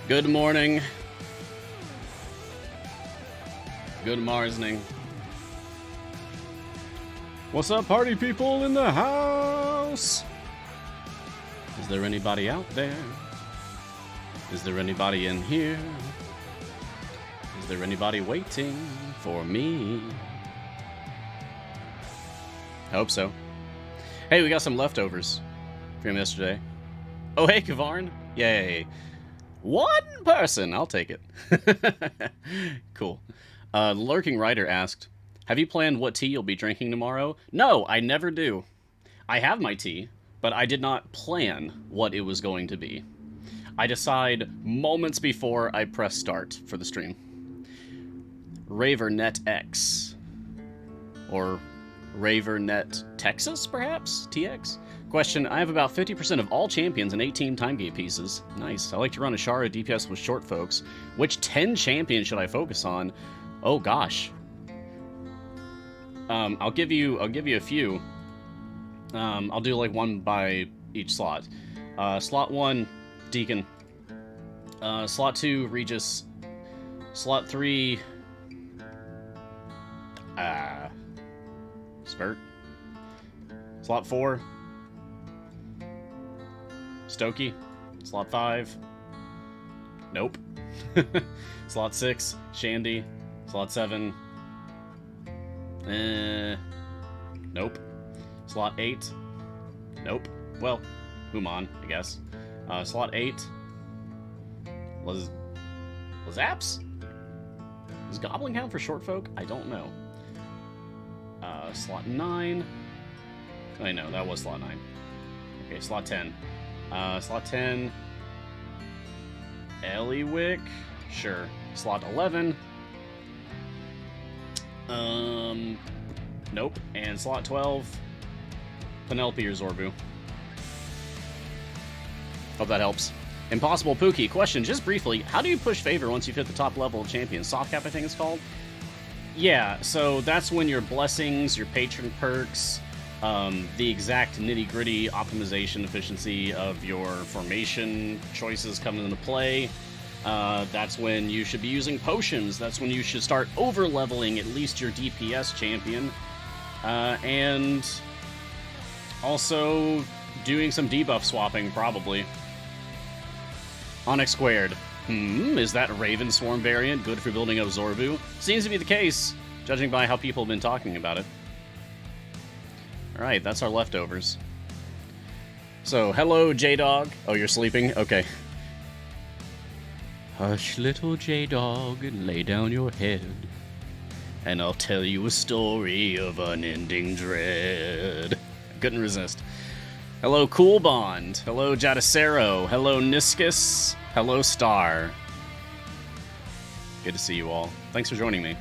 Good morning. Good Marsning. What's up, party people in the house? Is there anybody out there? Is there anybody in here? Is there anybody waiting for me? I hope so. Hey, we got some leftovers from yesterday. Oh, hey, Kavarn. Yay. One person. I'll take it. Cool. Lurking Writer asked, have you planned what tea you'll be drinking tomorrow? No, I never do. I have my tea, but I did not plan what it was going to be. I decide moments before I press start for the stream. RaverNetX. Or RaverNet Texas, perhaps? TX? Question, I have about 50% of all champions and 18 time gate pieces. Nice. I like to run Ashara DPS with short folks. Which 10 champions should I focus on? Oh gosh. I'll give you a few. I'll do like one by each slot. Slot 1, Deacon. Slot 2, Regis. Slot 3, Spurt. Slot 4, Stokey. Slot 5, nope. Slot 6, Shandy. Slot 7, nope. Slot 8, nope. Well, Human, I guess. Slot 8, Zaps? Does Goblin count for short folk? I don't know. Slot 9. I know, that was slot 9. Okay, slot 10. Slot 10. Eliwick? Sure. Slot 11. Nope. And slot 12. Penelope or Zorbu. Hope that helps. Impossible Pookie. Question, just briefly, how do you push favor once you've hit the top level of champion? Soft cap, I think it's called? Yeah, so that's when your blessings, your patron perks, the exact nitty-gritty optimization efficiency of your formation choices come into play. That's when you should be using potions. That's when you should start over-leveling at least your DPS champion. And also doing some debuff swapping, probably. Onyx Squared. Is that Raven Swarm variant good for building up Zorbu? Seems to be the case, judging by how people have been talking about it. Alright, that's our leftovers. So, hello, J-Dog. Oh, you're sleeping? Okay. Hush, little J-Dog, and lay down your head, and I'll tell you a story of unending dread. Couldn't resist. Hello, Cool Bond. Hello, Jadicero. Hello, Niscus. Hello, Star. Good to see you all. Thanks for joining me.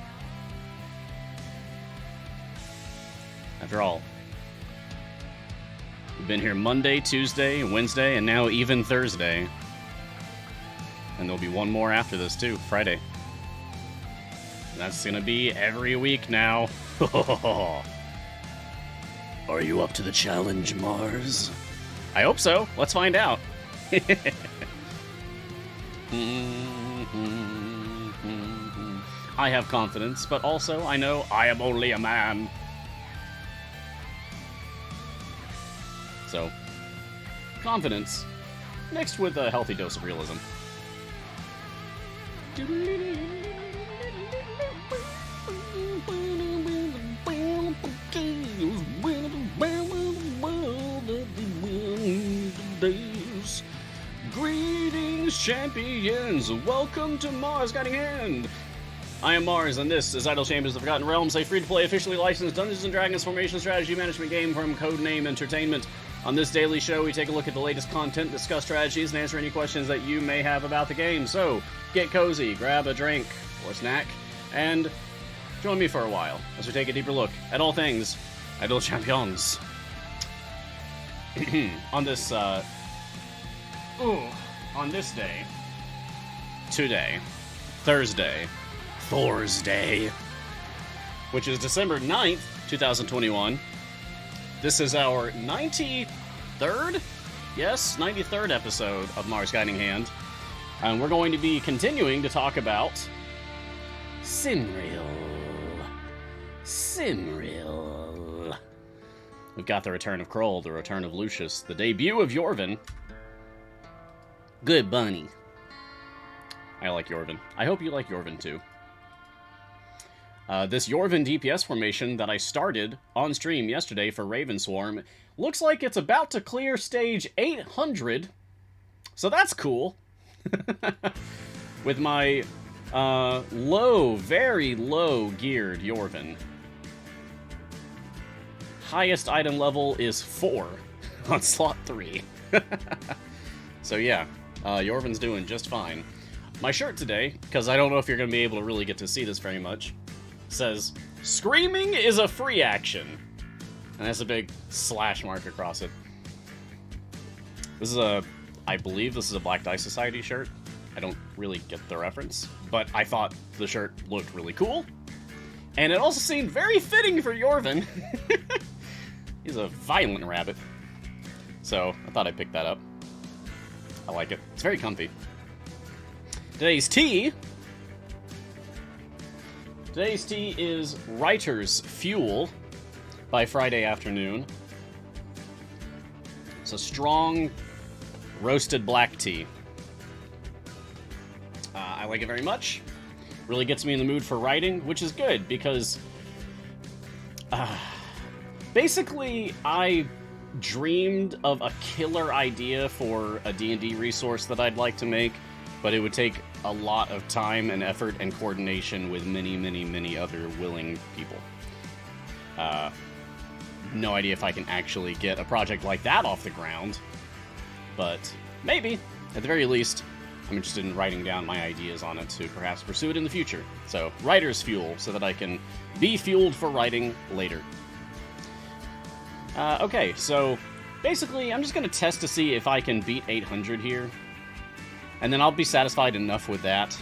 After all, we've been here Monday, Tuesday, Wednesday, and now even Thursday. And there'll be one more after this, too, Friday. And that's gonna be every week now. Are you up to the challenge, Mars? I hope so. Let's find out. I have confidence, but also I know I am only a man. So, confidence, mixed with a healthy dose of realism. Greetings, champions! Welcome to Mars Guiding Hand! I am Mars, and this is Idle Champions of the Forgotten Realms, a free-to-play, officially licensed Dungeons & Dragons formation strategy management game from Codename Entertainment. On this daily show, we take a look at the latest content, discuss strategies, and answer any questions that you may have about the game. So, get cozy, grab a drink or snack, and join me for a while as we take a deeper look at all things Idle Champions. on this, on this day, today, Thursday, Thor's Day, which is December 9th, 2021. This is our 93rd? Yes, 93rd episode of Mars Guiding Hand. And we're going to be continuing to talk about Cymriel. We've got the return of Kroll, the return of Lucius, the debut of Jorvan. Good bunny. I like Jorvan. I hope you like Jorvan too. This Jorvan DPS formation that I started on stream yesterday for Ravenswarm looks like it's about to clear stage 800. So that's cool. With my very low geared Jorvan. Highest item level is 4 on slot 3. So yeah, Jorvan's doing just fine. My shirt today, because I don't know if you're going to be able to really get to see this very much, says, "Screaming is a free action." And that's a big slash mark across it. This is I believe this is a Black Die Society shirt. I don't really get the reference, but I thought the shirt looked really cool. And it also seemed very fitting for Jorvan. He's a violent rabbit. So, I thought I'd pick that up. I like it. It's very comfy. Today's tea is Writer's Fuel by Friday Afternoon. It's a strong, roasted black tea. I like it very much. Really gets me in the mood for writing, which is good, because basically I dreamed of a killer idea for a D&D resource that I'd like to make, but it would take a lot of time and effort and coordination with many other willing people. No idea if I can actually get a project like that off the ground, but maybe. At the very least, I'm interested in writing down my ideas on it to perhaps pursue it in the future. So, writer's fuel, so that I can be fueled for writing later. Okay, so basically, I'm just going to test to see if I can beat 800 here. And then I'll be satisfied enough with that.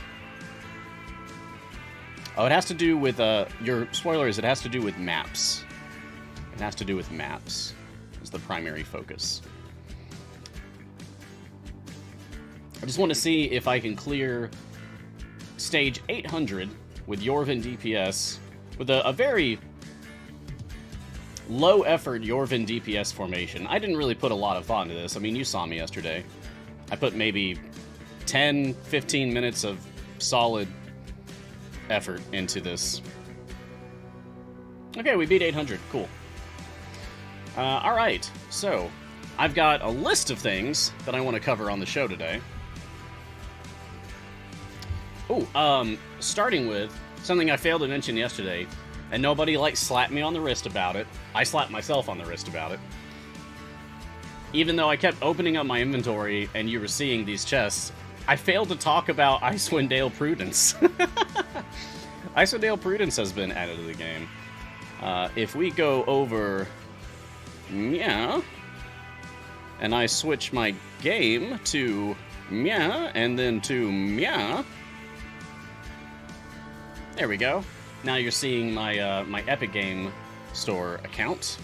Oh, it has to do with, your spoiler is it has to do with maps. It has to do with maps. Is the primary focus. I just want to see if I can clear stage 800 with Jorvan DPS with a very low-effort Jorvan DPS formation. I didn't really put a lot of thought into this. I mean, you saw me yesterday. I put maybe 10, 15 minutes of solid effort into this. Okay, we beat 800. Cool. Alright, so I've got a list of things that I want to cover on the show today. Starting with something I failed to mention yesterday, and nobody, slapped me on the wrist about it. I slapped myself on the wrist about it. Even though I kept opening up my inventory and you were seeing these chests, I failed to talk about Icewind Dale Prudence. Icewind Dale Prudence has been added to the game. If we go over... and I switch my game to and then to there we go. Now you're seeing my my Epic Game Store account.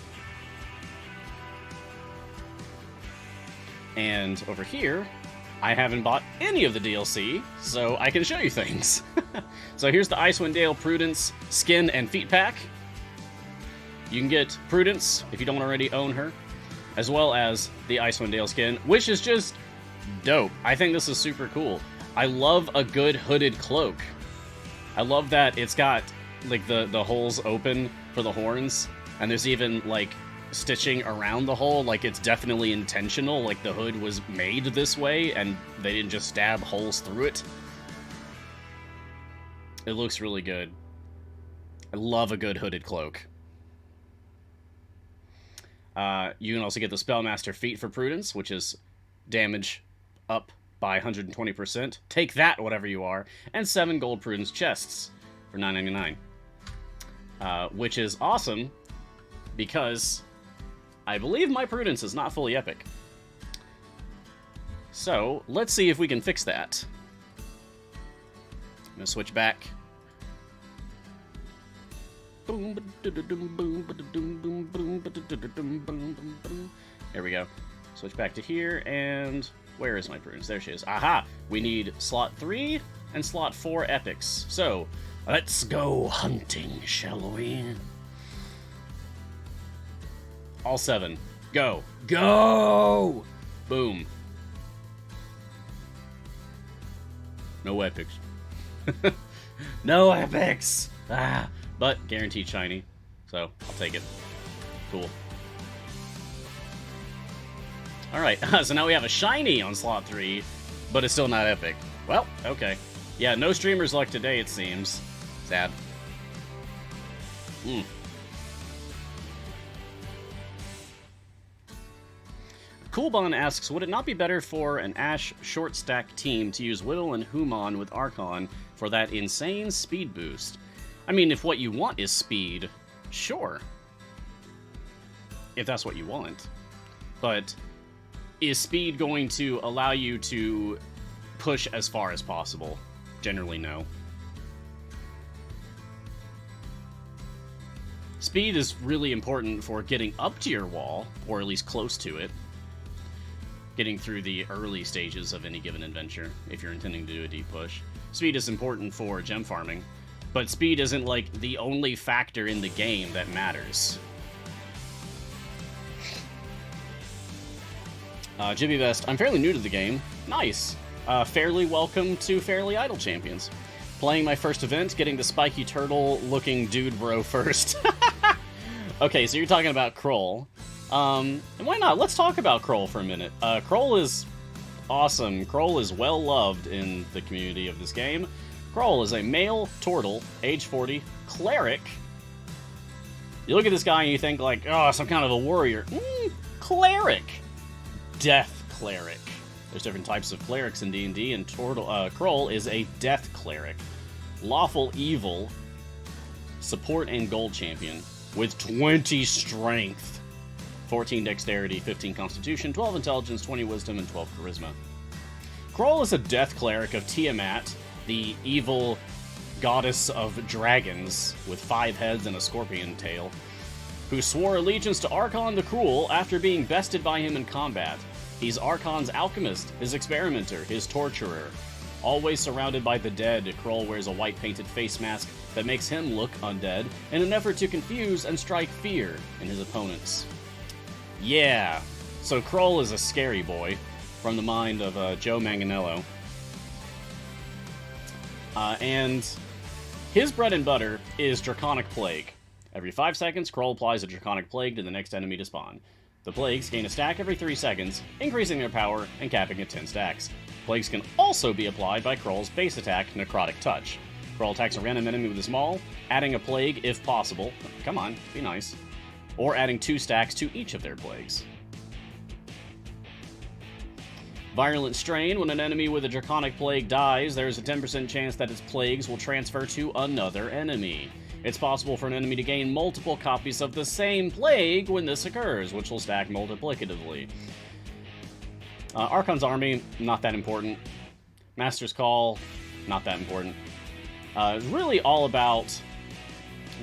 And over here, I haven't bought any of the DLC, so I can show you things. So here's the Icewind Dale Prudence skin and feat pack. You can get Prudence if you don't already own her, as well as the Icewind Dale skin, which is just dope. I think this is super cool. I love a good hooded cloak. I love that it's got, the holes open for the horns, and there's even, stitching around the hole, it's definitely intentional, the hood was made this way, and they didn't just stab holes through it. It looks really good. I love a good hooded cloak. You can also get the Spellmaster feat for Prudence, which is damage up by 120%. Take that, whatever you are. And 7 gold Prudence chests for $9.99. Which is awesome, because I believe my Prudence is not fully epic. So, let's see if we can fix that. I'm gonna switch back. There we go. Switch back to here, and where is my Prudence? There she is. Aha! We need slot 3 and slot 4 epics. So, let's go hunting, shall we? All 7. Go. Go! Boom. No epics. No epics! Ah, but guaranteed shiny, so I'll take it. Cool. Alright, so now we have a shiny on slot 3, but it's still not epic. Well, okay. Yeah, no streamers luck today, it seems. Sad. Coolbon asks, would it not be better for an Ash short stack team to use Whittle and Humon with Archon for that insane speed boost? I mean, if what you want is speed, sure. If that's what you want. But is speed going to allow you to push as far as possible? Generally, no. Speed is really important for getting up to your wall, or at least close to it. Getting through the early stages of any given adventure, if you're intending to do a deep push. Speed is important for gem farming, but speed isn't, like, the only factor in the game that matters. Jibby Best, I'm fairly new to the game. Nice. Fairly welcome to Fairly Idle Champions. Playing my first event, getting the spiky turtle-looking dude bro first. Okay, so you're talking about Kroll. And why not? Let's talk about Kroll for a minute. Kroll is awesome. Kroll is well-loved in the community of this game. Kroll is a male turtle, age 40, cleric. You look at this guy and you think, like, oh, some kind of a warrior. Cleric. Death cleric. There's different types of clerics in D&D, and Kroll is a death cleric. Lawful evil, support and gold champion, with 20 strength, 14 dexterity, 15 constitution, 12 intelligence, 20 wisdom, and 12 charisma. Kroll is a death cleric of Tiamat, the evil goddess of dragons, with 5 heads and a scorpion tail, who swore allegiance to Archon the Cruel after being bested by him in combat. He's Archon's alchemist, his experimenter, his torturer. Always surrounded by the dead, Kroll wears a white painted face mask that makes him look undead in an effort to confuse and strike fear in his opponents. Yeah, so Kroll is a scary boy from the mind of Joe Manganiello. And his bread and butter is Draconic Plague. Every 5 seconds, Kroll applies a Draconic Plague to the next enemy to spawn. The plagues gain a stack every 3 seconds, increasing their power and capping at 10 stacks. Plagues can also be applied by Kroll's base attack, Necrotic Touch. Kroll attacks a random enemy with his maul, adding a plague if possible. Come on, be nice. Or adding 2 stacks to each of their plagues. Virulent Strain. When an enemy with a Draconic Plague dies, there is a 10% chance that its plagues will transfer to another enemy. It's possible for an enemy to gain multiple copies of the same plague when this occurs, which will stack multiplicatively. Archon's Army, not that important. Master's Call, not that important. It's really all about...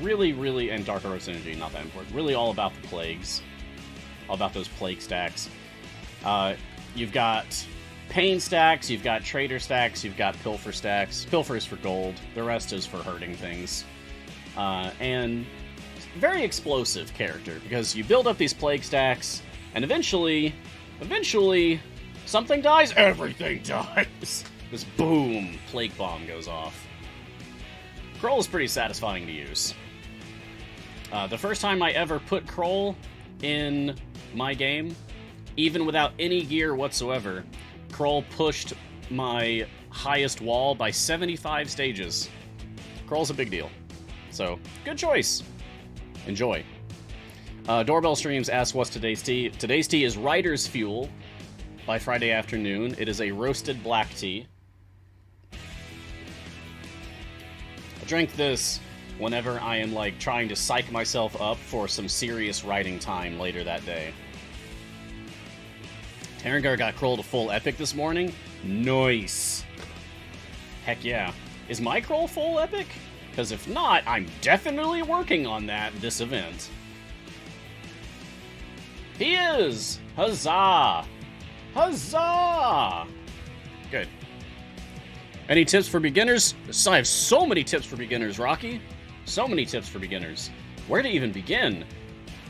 Really, and Dark Heroic Synergy, not that important. Really all about the plagues. All about those plague stacks. You've got Pain stacks, you've got Traitor stacks, you've got Pilfer stacks. Pilfer is for gold, the rest is for hurting things. And very explosive character, because you build up these plague stacks, and eventually, something dies, everything dies! This boom, plague bomb goes off. Kroll is pretty satisfying to use. The first time I ever put Kroll in my game, even without any gear whatsoever, Kroll pushed my highest wall by 75 stages. Kroll's a big deal. So, good choice. Enjoy. Doorbell Streams asks, what's today's tea? Today's tea is Writer's Fuel by Friday afternoon. It is a roasted black tea. I drank this whenever I am, like, trying to psych myself up for some serious writing time later that day. Terengar got Kroll to full epic this morning. Nice. Heck yeah. Is my Kroll full epic? Because if not, I'm definitely working on that this event. He is! Huzzah! Huzzah! Good. Any tips for beginners? I have so many tips for beginners, Rocky. So many tips for beginners. Where to even begin?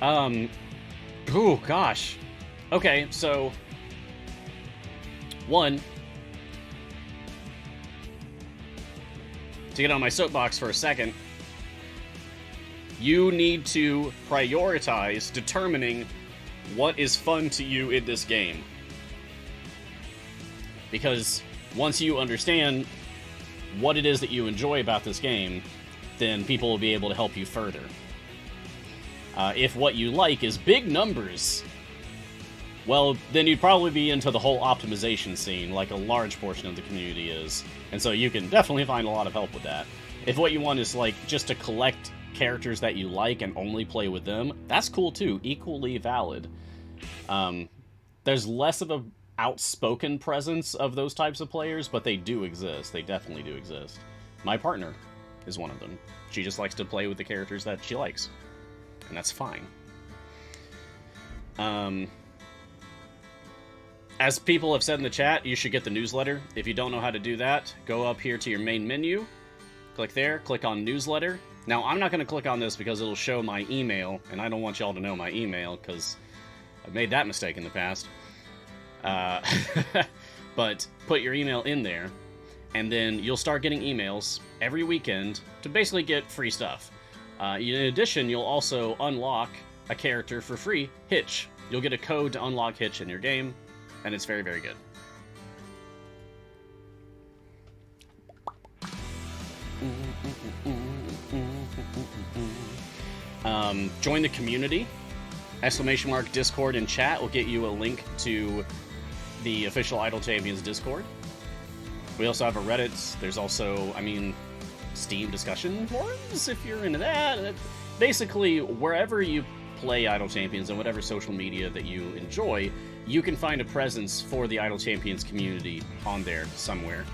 Oh, gosh. Okay, so... One... To get on my soapbox for a second, you need to prioritize determining what is fun to you in this game. Because once you understand what it is that you enjoy about this game, then people will be able to help you further. If what you like is big numbers, well, then you'd probably be into the whole optimization scene, like a large portion of the community is. And so you can definitely find a lot of help with that. If what you want is, like, just to collect characters that you like and only play with them, that's cool too, equally valid. There's less of a outspoken presence of those types of players, but they do exist. They definitely do exist. My partner is one of them. She just likes to play with the characters that she likes. And that's fine. As people have said in the chat, you should get the newsletter. If you don't know how to do that, go up here to your main menu, click there, click on newsletter. Now, I'm not going to click on this because it'll show my email, and I don't want y'all to know my email because I've made that mistake in the past. But put your email in there, and then you'll start getting emails every weekend to basically get free stuff. In addition, you'll also unlock a character for free, Hitch. You'll get a code to unlock Hitch in your game, and it's very, very good. Join the community. ! Discord and chat will get you a link to the official Idle Champions Discord. We also have a Reddit. There's also, Steam discussion forums, if you're into that. Basically, wherever you play Idle Champions and whatever social media that you enjoy, you can find a presence for the Idle Champions community on there somewhere.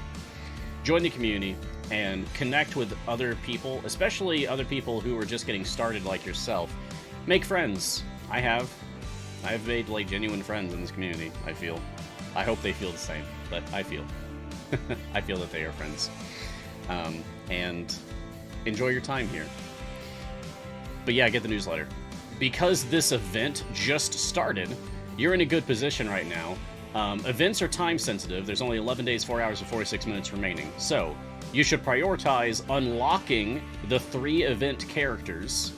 Join the community and connect with other people, especially other people who are just getting started like yourself. Make friends. I've made, like, genuine friends in this community, I feel. I hope they feel the same, but I feel. I feel that they are friends. And enjoy your time here. But yeah, get the newsletter. Because this event just started, you're in a good position right now. Events are time sensitive. There's only 11 days, 4 hours, and 46 minutes remaining. So, you should prioritize unlocking the 3 event characters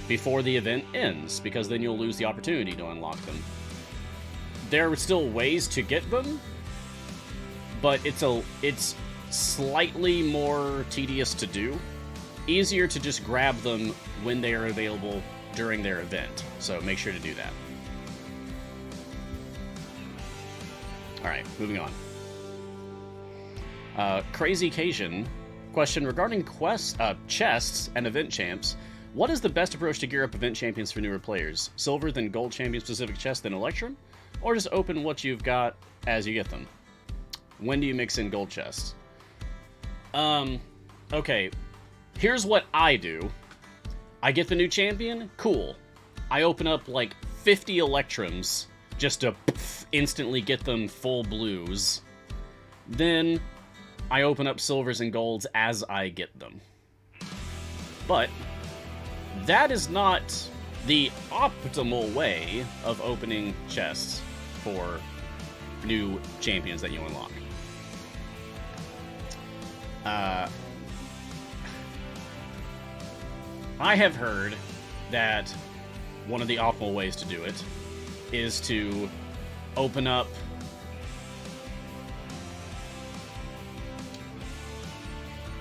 before the event ends, because then you'll lose the opportunity to unlock them. There are still ways to get them, but it's slightly more tedious to do. Easier to just grab them when they are available during their event, so make sure to do that. Alright, moving on. Crazy Cajun, question regarding chests and event champs. What is the best approach to gear up event champions for newer players? Silver, then gold champion specific chest, then Electrum? Or just open what you've got as you get them? When do you mix in gold chests? Okay. Here's what I do. I get the new champion? Cool. I open up like 50 Electrums just to instantly get them full blues. Then I open up silvers and golds as I get them. But that is not the optimal way of opening chests for new champions that you unlock. I have heard that one of the optimal ways to do it is to open up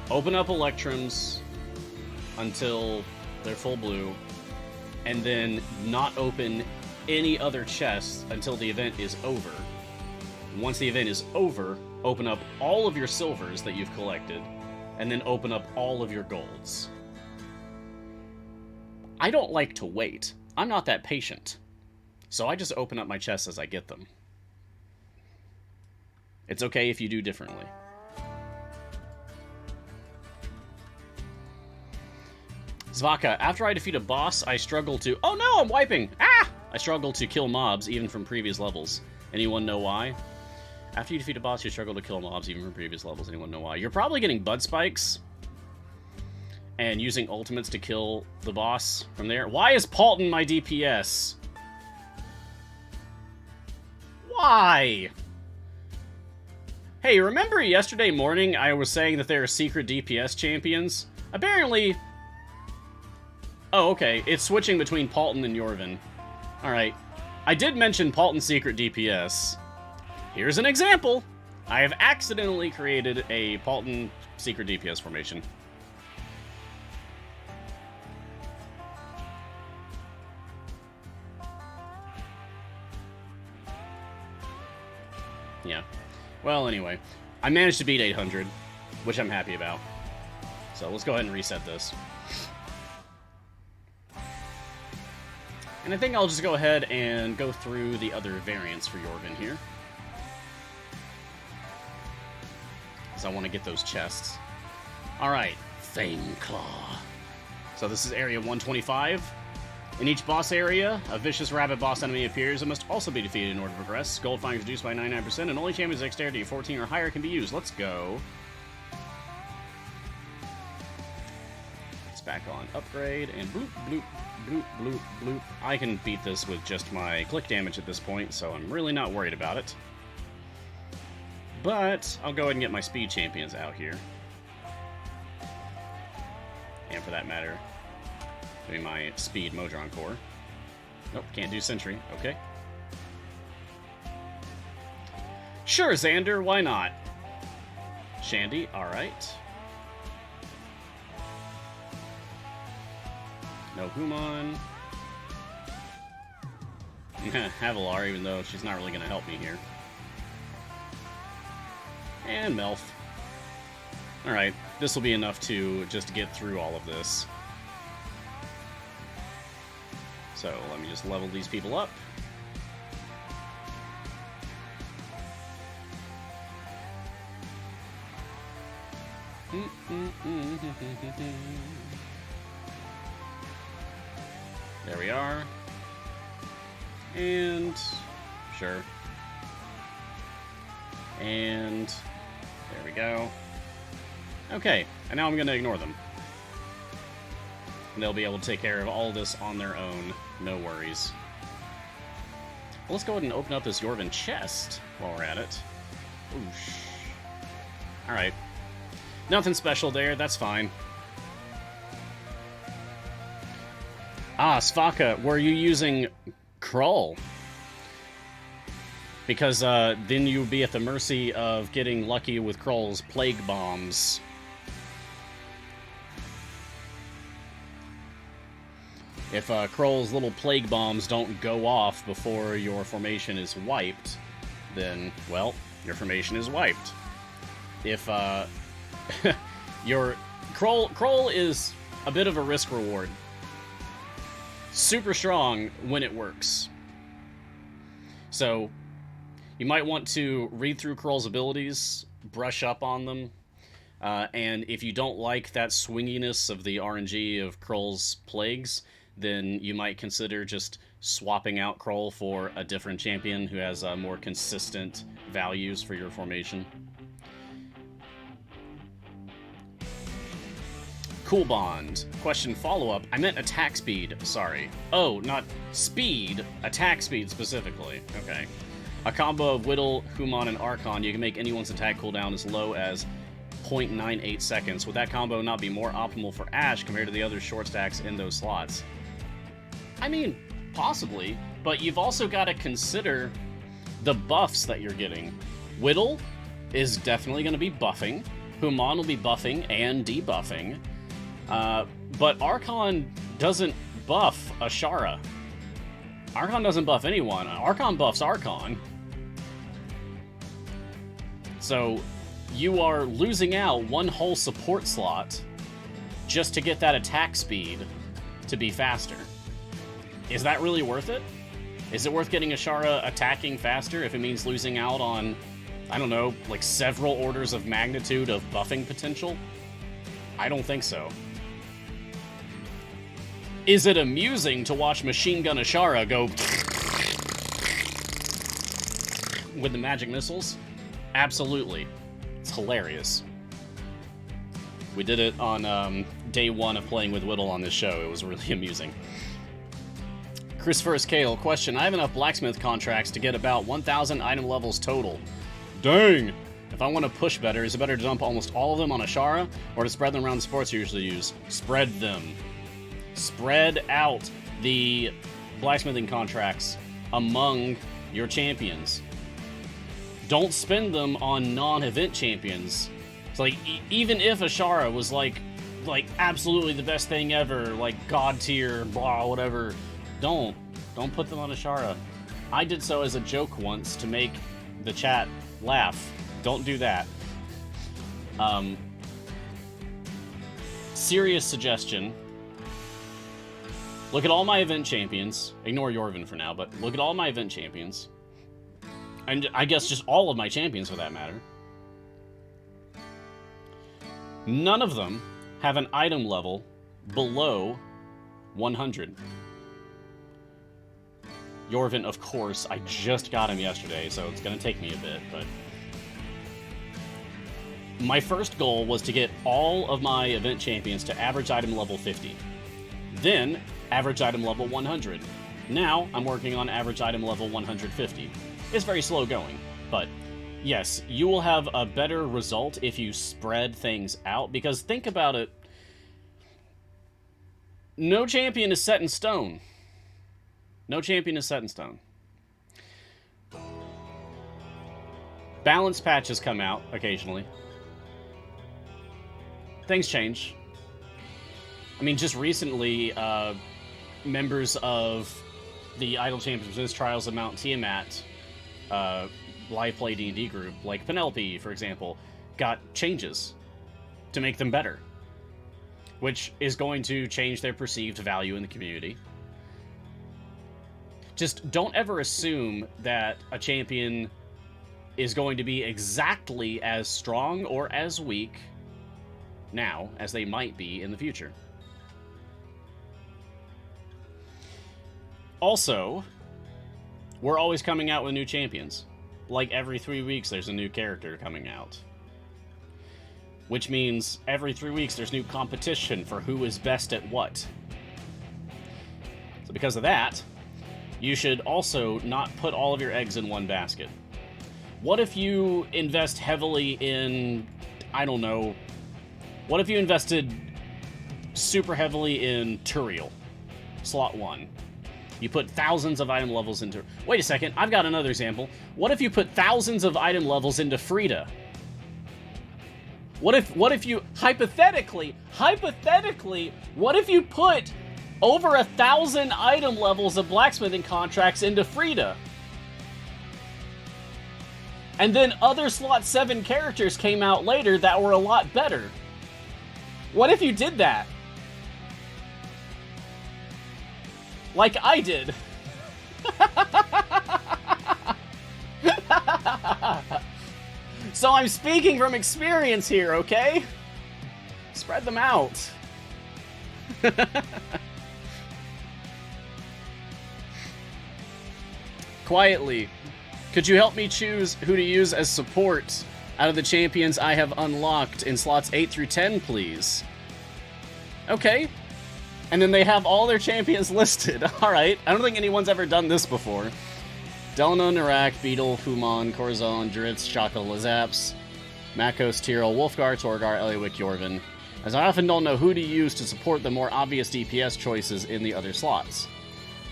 Electrums until they're full blue, and then not open any other chests until the event is over. Once the event is over, open up all of your silvers that you've collected, and then open up all of your golds. I don't like to wait. I'm not that patient. So I just open up my chests as I get them. It's okay if you do differently. Zvaka, after I defeat a boss, I struggle to... Oh no, I'm wiping! Ah! I struggle to kill mobs, even from previous levels. Anyone know why? After you defeat a boss, you struggle to kill mobs, even from previous levels. Anyone know why? You're probably getting bud spikes and using ultimates to kill the boss from there. Why is Paulton my DPS? Why? Hey, remember yesterday morning I was saying that there are secret DPS champions? Apparently... Oh, okay. It's switching between Paulton and Jorvan. Alright. I did mention Paulton's secret DPS. Here's an example. I have accidentally created a Paulton secret DPS formation. Yeah. Well, anyway. I managed to beat 800, which I'm happy about. So let's go ahead and reset this. And I think I'll just go ahead and go through the other variants for Jorvan here. Because I want to get those chests. Alright, Fang Claw. So this is area 125. In each boss area, a vicious rabbit boss enemy appears and must also be defeated in order to progress. Gold finding is reduced by 99%, and only champions dexterity of 14 or higher can be used. Let's go. It's back on upgrade, and bloop, bloop, bloop, bloop, bloop. I can beat this with just my click damage at this point, so I'm really not worried about it. But I'll go ahead and get my speed champions out here. And for that matter, maybe my speed Modron core. Nope, can't do sentry. Okay. Sure, Xander, why not? Shandy, alright. No Human. Havilar, even though she's not really going to help me here. And Melf. Alright, this will be enough to just get through all of this. So, let me just level these people up. There we are. And... sure. And... there we go. Okay, and now I'm going to ignore them. And they'll be able to take care of all this on their own. No worries. Well, let's go ahead and open up this Jorvan chest while we're at it. Oosh. Alright. Nothing special there, that's fine. Ah, Svaka, were you using Krull? Because then you'd be at the mercy of getting lucky with Krull's plague bombs. If Krull's little plague bombs don't go off before your formation is wiped, then, well, your formation is wiped. If your Krull is a bit of a risk reward. Super strong when it works. So, you might want to read through Krull's abilities, brush up on them, and if you don't like that swinginess of the RNG of Krull's plagues, then you might consider just swapping out Krull for a different champion who has more consistent values for your formation. Cool Bond. Question follow-up. I meant attack speed. Sorry. Oh, not speed. Attack speed specifically. Okay. A combo of Whittle, Human, and Archon, you can make anyone's attack cooldown as low as 0.98 seconds. Would that combo not be more optimal for Ashe compared to the other short stacks in those slots? I mean, possibly, but you've also got to consider the buffs that you're getting. Whittle is definitely going to be buffing. Human will be buffing and debuffing. But Archon doesn't buff Ashara. Archon doesn't buff anyone. Archon buffs Archon. So, you are losing out one whole support slot just to get that attack speed to be faster. Is that really worth it? Is it worth getting Ashara attacking faster if it means losing out on, I don't know, like several orders of magnitude of buffing potential? I don't think so. Is it amusing to watch Machine Gun Ashara go with the magic missiles? Absolutely. It's hilarious. We did it on day 1 of playing with Whittle on this show. It was really amusing. Christopher's Kale, question. I have enough blacksmith contracts to get about 1,000 item levels total. Dang! If I want to push better, is it better to dump almost all of them on Ashara, or to spread them around the sports you usually use? Spread them. Spread out the blacksmithing contracts among your champions. Don't spend them on non-event champions. It's like, even if Ashara was like absolutely the best thing ever, like god tier, blah, whatever, don't put them on Ashara. I did so as a joke once to make the chat laugh. Don't do that. Serious suggestion. Look at all my event champions. Ignore Jorvan for now, but look at all my event champions. And I guess just all of my champions for that matter. None of them have an item level below 100. Jorvan, of course, I just got him yesterday, so it's going to take me a bit, but... My first goal was to get all of my event champions to average item level 50. Then, average item level 100. Now, I'm working on average item level 150. It's very slow going, but yes, you will have a better result if you spread things out, because think about it. No champion is set in stone. No champion is set in stone. Balance patches come out occasionally. Things change. I mean, just recently, members of the Idle Champions Trials of Mount Tiamat live play D&D group, like Penelope, for example, got changes to make them better, which is going to change their perceived value in the community. Just don't ever assume that a champion is going to be exactly as strong or as weak now as they might be in the future. Also, we're always coming out with new champions. Like every 3 weeks there's a new character coming out. Which means every 3 weeks there's new competition for who is best at what. So because of that, you should also not put all of your eggs in one basket. What if you invest heavily in, I don't know, what if you invested super heavily in Turiel, slot 1? You put thousands of item levels into... Wait a second, I've got another example. What if you put thousands of item levels into Frida? What if you... Hypothetically, what if you put over 1,000 item levels of blacksmithing contracts into Frida? And then other slot 7 characters came out later that were a lot better. What if you did that? Like I did. So I'm speaking from experience here, okay? Spread them out. Quietly, could you help me choose who to use as support out of the champions I have unlocked in slots 8 through 10, please? Okay. And then they have all their champions listed. Alright, I don't think anyone's ever done this before. Delno, Narak, Beetle, Human, Corzon, Dritz, Shaka, Lazaps, Makos, Tyrell, Wolfgar, Torgar, Eliwick, Jorvan, as I often don't know who to use to support the more obvious DPS choices in the other slots.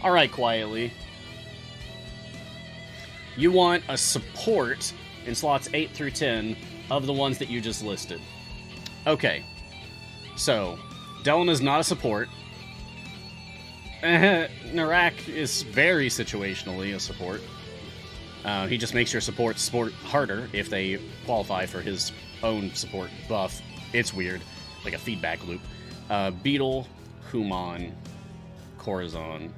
Alright, quietly. You want a support in slots 8 through 10 of the ones that you just listed. Okay. So, Delon is not a support. Narak is very situationally a support. He just makes your support harder if they qualify for his own support buff. It's weird. Like a feedback loop. Beetle, Human, Corazon.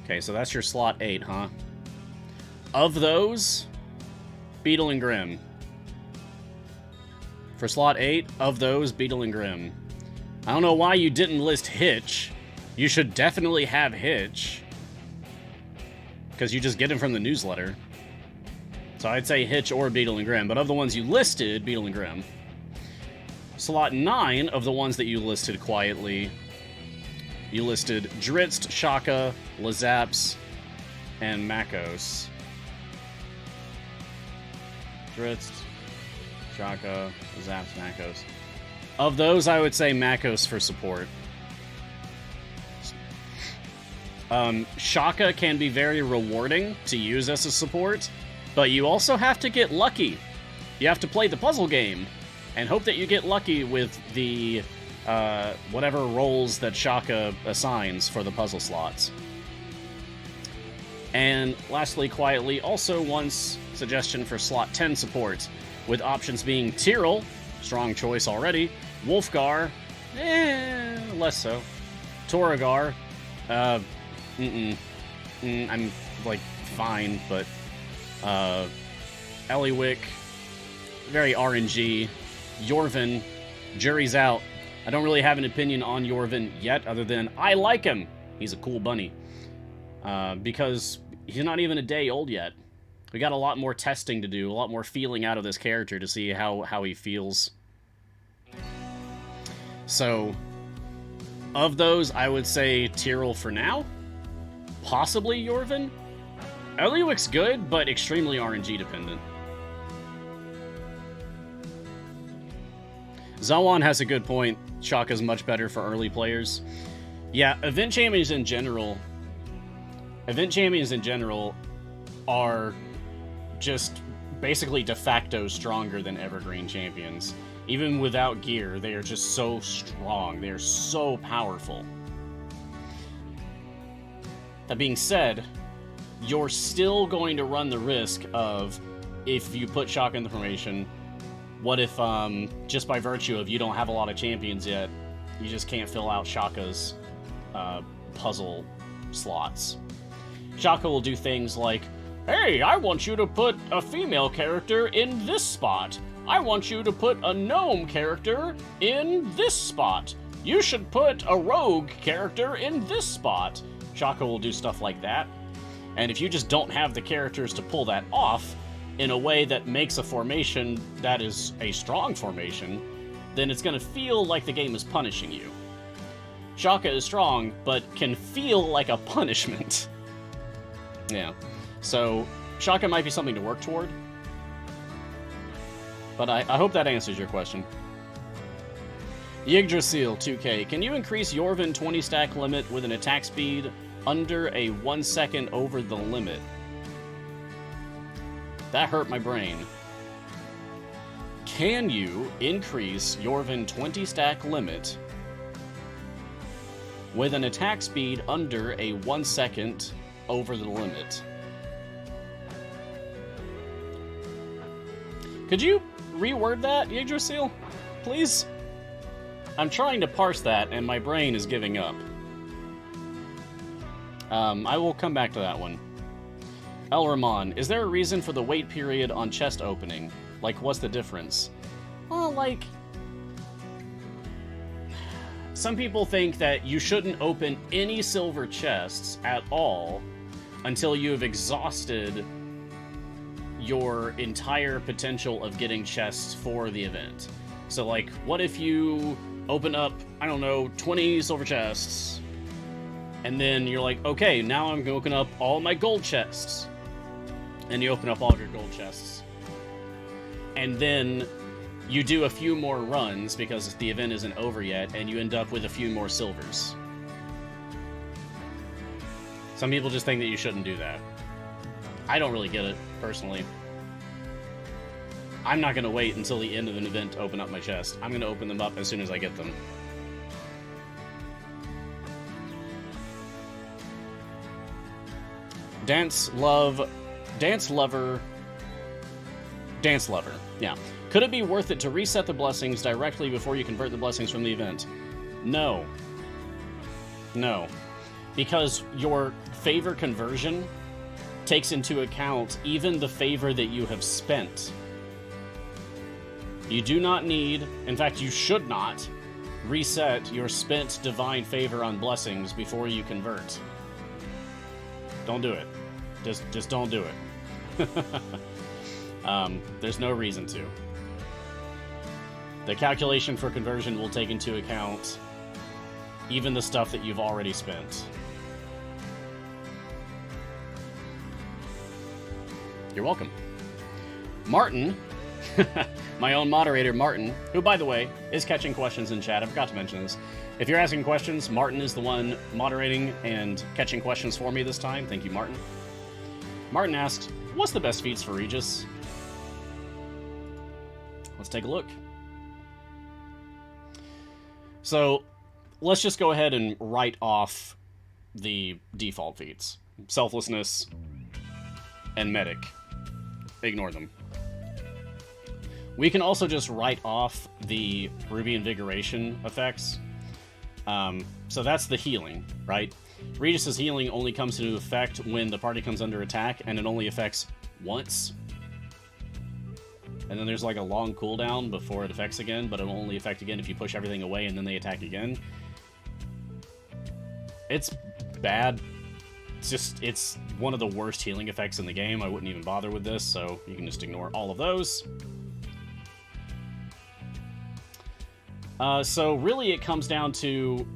Okay, so that's your slot 8, huh? Of those, Beetle and Grim. For slot 8, of those, Beetle and Grim. I don't know why you didn't list Hitch. You should definitely have Hitch. Because you just get him from the newsletter. So I'd say Hitch or Beetle and Grim. But of the ones you listed, Beetle and Grim. Slot 9, of the ones that you listed quietly, you listed Dritz, Shaka, Lazaps, and Makos. Dritz, Shaka, Lazaps, Makos. Of those, I would say Makos for support. Shaka can be very rewarding to use as a support, but you also have to get lucky. You have to play the puzzle game and hope that you get lucky with the whatever roles that Shaka assigns for the puzzle slots. And lastly, quietly, also once suggestion for slot 10 support, with options being Tyrell, strong choice already, Wolfgar, less so, Toragar, I'm, like, fine, but, Eliwick, very RNG, Jorvan, jury's out. I don't really have an opinion on Jorvan yet, other than I like him. He's a cool bunny. Because he's not even a day old yet. We got a lot more testing to do, a lot more feeling out of this character to see how he feels. So, of those, I would say Tyrell for now. Possibly Jorvan. Eliwick's good, but extremely RNG dependent. Zawan has a good point. Shaka's much better for early players. Yeah, event champions in general are just basically de facto stronger than evergreen champions. Even without gear, they are just so strong. They are so powerful. That being said, you're still going to run the risk of, if you put Shaka in the formation, what if, just by virtue of you don't have a lot of champions yet, you just can't fill out Shaka's puzzle slots. Shaka will do things like, hey, I want you to put a female character in this spot. I want you to put a gnome character in this spot. You should put a rogue character in this spot. Shaka will do stuff like that. And if you just don't have the characters to pull that off in a way that makes a formation that is a strong formation, then it's going to feel like the game is punishing you. Shaka is strong, but can feel like a punishment. Yeah. So, Shaka might be something to work toward. But I hope that answers your question. Yggdrasil 2K, can you increase Jorvan 20 stack limit with an attack speed under a 1 second over the limit? That hurt my brain. Can you increase Jorvan 20 stack limit with an attack speed under a 1 second over the limit? Could you reword that, Yggdrasil? Please? I'm trying to parse that, and my brain is giving up. I will come back to that one. El Rahman, is there a reason for the wait period on chest opening? Like, what's the difference? Well, like, some people think that you shouldn't open any silver chests at all until you've exhausted your entire potential of getting chests for the event. So, like, what if you open up, I don't know, 20 silver chests, and then you're like, okay, now I'm gonna open up all my gold chests. And you open up all of your gold chests. And then you do a few more runs because the event isn't over yet, and you end up with a few more silvers. Some people just think that you shouldn't do that. I don't really get it, personally. I'm not going to wait until the end of an event to open up my chest. I'm going to open them up as soon as I get them. Dance Lover. Yeah. Could it be worth it to reset the blessings directly before you convert the blessings from the event? No. No. Because your favor conversion takes into account even the favor that you have spent. You do not need, in fact, you should not, reset your spent divine favor on blessings before you convert. Don't do it. Just don't do it. There's no reason to. The calculation for conversion will take into account even the stuff that you've already spent. You're welcome. Martin, my own moderator, Martin, who, by the way, is catching questions in chat. I forgot to mention this. If you're asking questions, Martin is the one moderating and catching questions for me this time. Thank you, Martin. Martin asked, what's the best feats for Regis? Let's take a look. So, let's just go ahead and write off the default feats. Selflessness and Medic. Ignore them. We can also just write off the Ruby Invigoration effects. So that's the healing, right? Regis' healing only comes into effect when the party comes under attack, and it only affects once. And then there's like a long cooldown before it affects again, but it'll only affect again if you push everything away and then they attack again. It's bad. It's one of the worst healing effects in the game. I wouldn't even bother with this, so you can just ignore all of those. So really it comes down to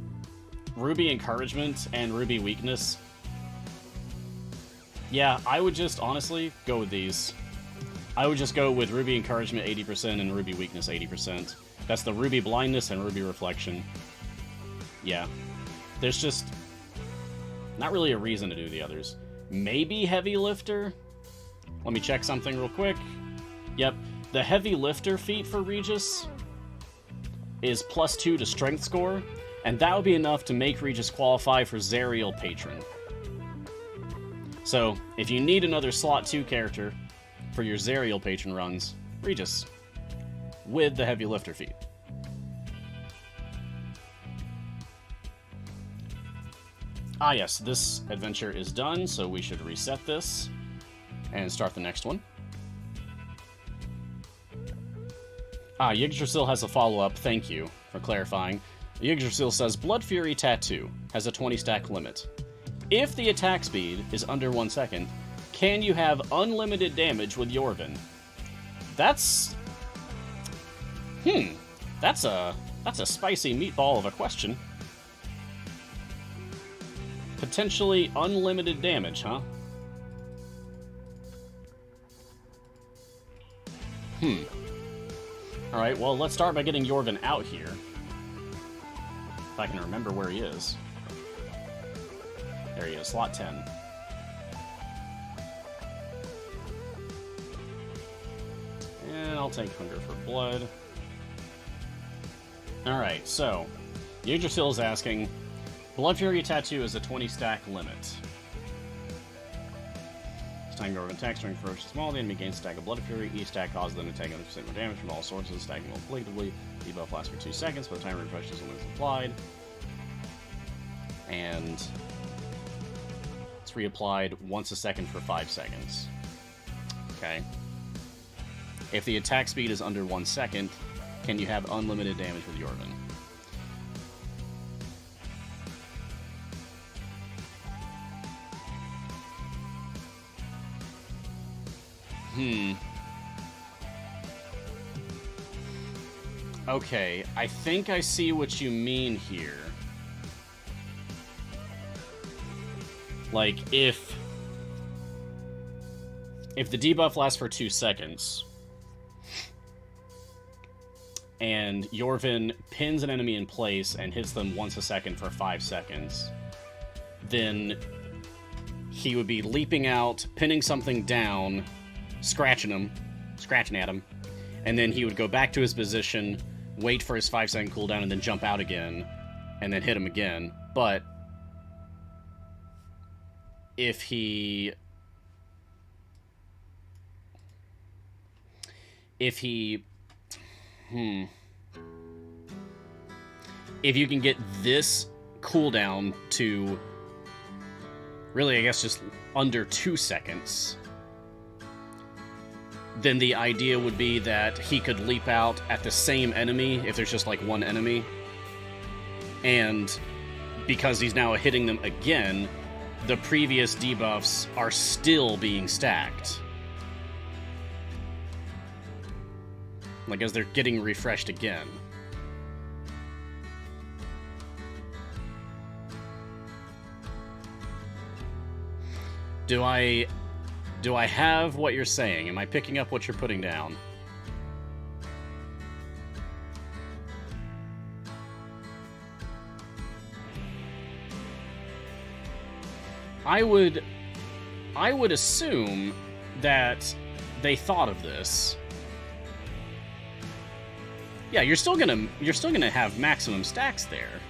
Ruby Encouragement and Ruby Weakness. Yeah, I would just honestly go with these. I would just go with Ruby Encouragement 80% and Ruby Weakness 80%. That's the Ruby Blindness and Ruby Reflection. Yeah. There's just not really a reason to do the others. Maybe Heavy Lifter? Let me check something real quick. Yep, the Heavy Lifter feat for Regis is +2 to Strength score, and that would be enough to make Regis qualify for Zerial Patron. So, if you need another Slot 2 character for your Zerial Patron runs, Regis, with the Heavy Lifter feat. Ah yes, this adventure is done, so we should reset this and start the next one. Ah, Yggdrasil has a follow-up, thank you for clarifying. Yggdrasil says, Blood Fury Tattoo has a 20 stack limit. If the attack speed is under 1 second, can you have unlimited damage with Jorvan? That's a spicy meatball of a question. Potentially unlimited damage, huh? Alright, well, let's start by getting Jorvan out here. If I can remember where he is. There he is, slot 10. And I'll take Hunger for Blood. Alright, so, Yggdrasil is asking, Blood Fury Tattoo is a 20 stack limit. Each time Jorvan attacks during first small, the enemy gains a stack of Blood Fury. Each stack causes them to take 100% more damage from all sources, stacking completably. Debuff lasts for 2 seconds, but the timer refreshes when it's applied. And it's reapplied once a second for 5 seconds. Okay. If the attack speed is under 1 second, can you have unlimited damage with Jorvan? Okay, I think I see what you mean here. Like, if the debuff lasts for 2 seconds, and Jorvan pins an enemy in place and hits them once a second for 5 seconds, then he would be leaping out, pinning something down, scratching at him, and then he would go back to his position, wait for his 5-second cooldown, and then jump out again, and then hit him again. But if he if you can get this cooldown to really, I guess, just under 2 seconds, then the idea would be that he could leap out at the same enemy if there's just like one enemy. And because he's now hitting them again, the previous debuffs are still being stacked. Like as they're getting refreshed again. Do I have what you're saying? Am I picking up what you're putting down? I would assume that they thought of this. Yeah, you're still gonna have maximum stacks there.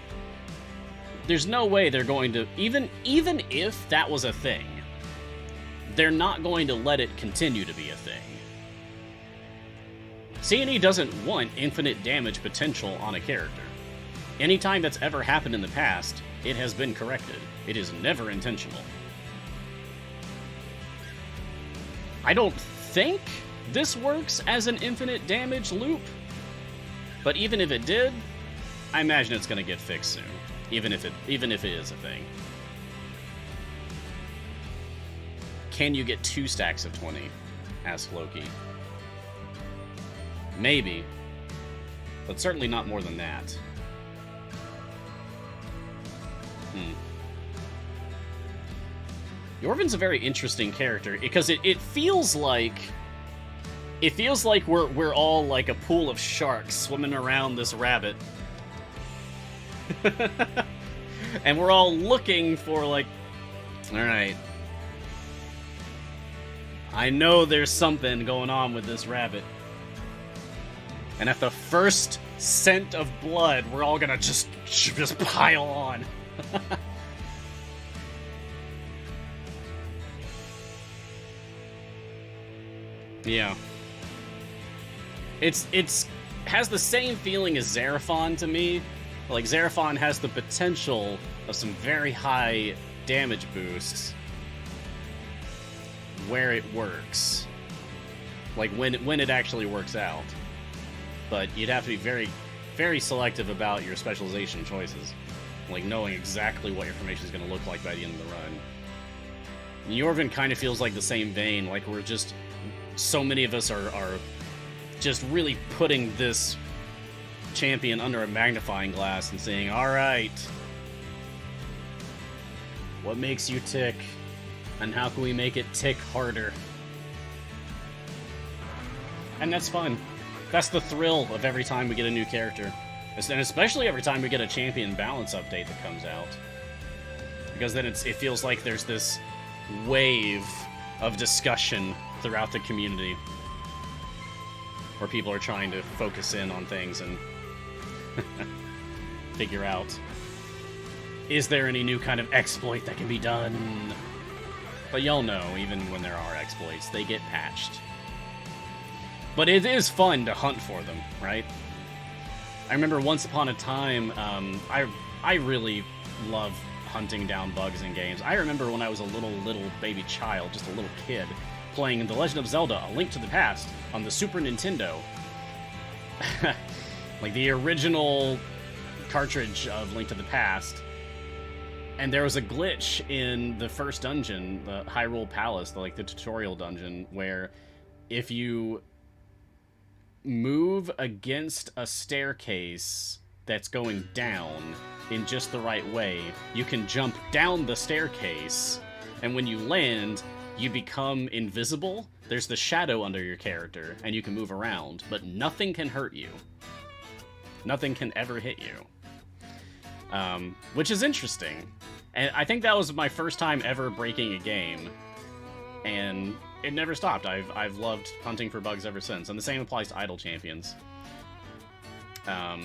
There's no way they're going to, even if that was a thing, they're not going to let it continue to be a thing. C&E doesn't want infinite damage potential on a character. Anytime that's ever happened in the past, it has been corrected. It is never intentional. I don't think this works as an infinite damage loop, but even if it did, I imagine it's going to get fixed soon, even if it is a thing. Can you get 2 stacks of 20? Asked Loki. Maybe, but certainly not more than that. Jorvan's a very interesting character because it feels like we're all like a pool of sharks swimming around this rabbit. And we're all looking for like, all right, I know there's something going on with this rabbit. And at the first scent of blood, we're all gonna just pile on. Yeah. It's has the same feeling as Xeraphon to me. Like, Xeraphon has the potential of some very high damage boosts where it works. Like, when it actually works out. But you'd have to be very, very selective about your specialization choices. Like, knowing exactly what your formation is going to look like by the end of the run. Jorvan kind of feels like the same vein. Like, we're just... So many of us are just really putting this champion under a magnifying glass and saying, alright, what makes you tick? And how can we make it tick harder? And that's fun. That's the thrill of every time we get a new character. And especially every time we get a champion balance update that comes out. Because then it feels like there's this wave of discussion throughout the community where people are trying to focus in on things and figure out, is there any new kind of exploit that can be done? But y'all know, even when there are exploits, they get patched. But it is fun to hunt for them, right? I remember once upon a time, I really love hunting down bugs in games. I remember when I was a little baby child, just a little kid, playing The Legend of Zelda: A Link to the Past on the Super Nintendo. Like the original cartridge of Link to the Past. And there was a glitch in the first dungeon, the Hyrule Palace, the tutorial dungeon, where if you move against a staircase that's going down in just the right way, you can jump down the staircase, and when you land, you become invisible. There's the shadow under your character, and you can move around, but nothing can hurt you. Nothing can ever hit you. Which is interesting. And I think that was my first time ever breaking a game, and it never stopped. I've loved hunting for bugs ever since, and the same applies to idle champions. I'll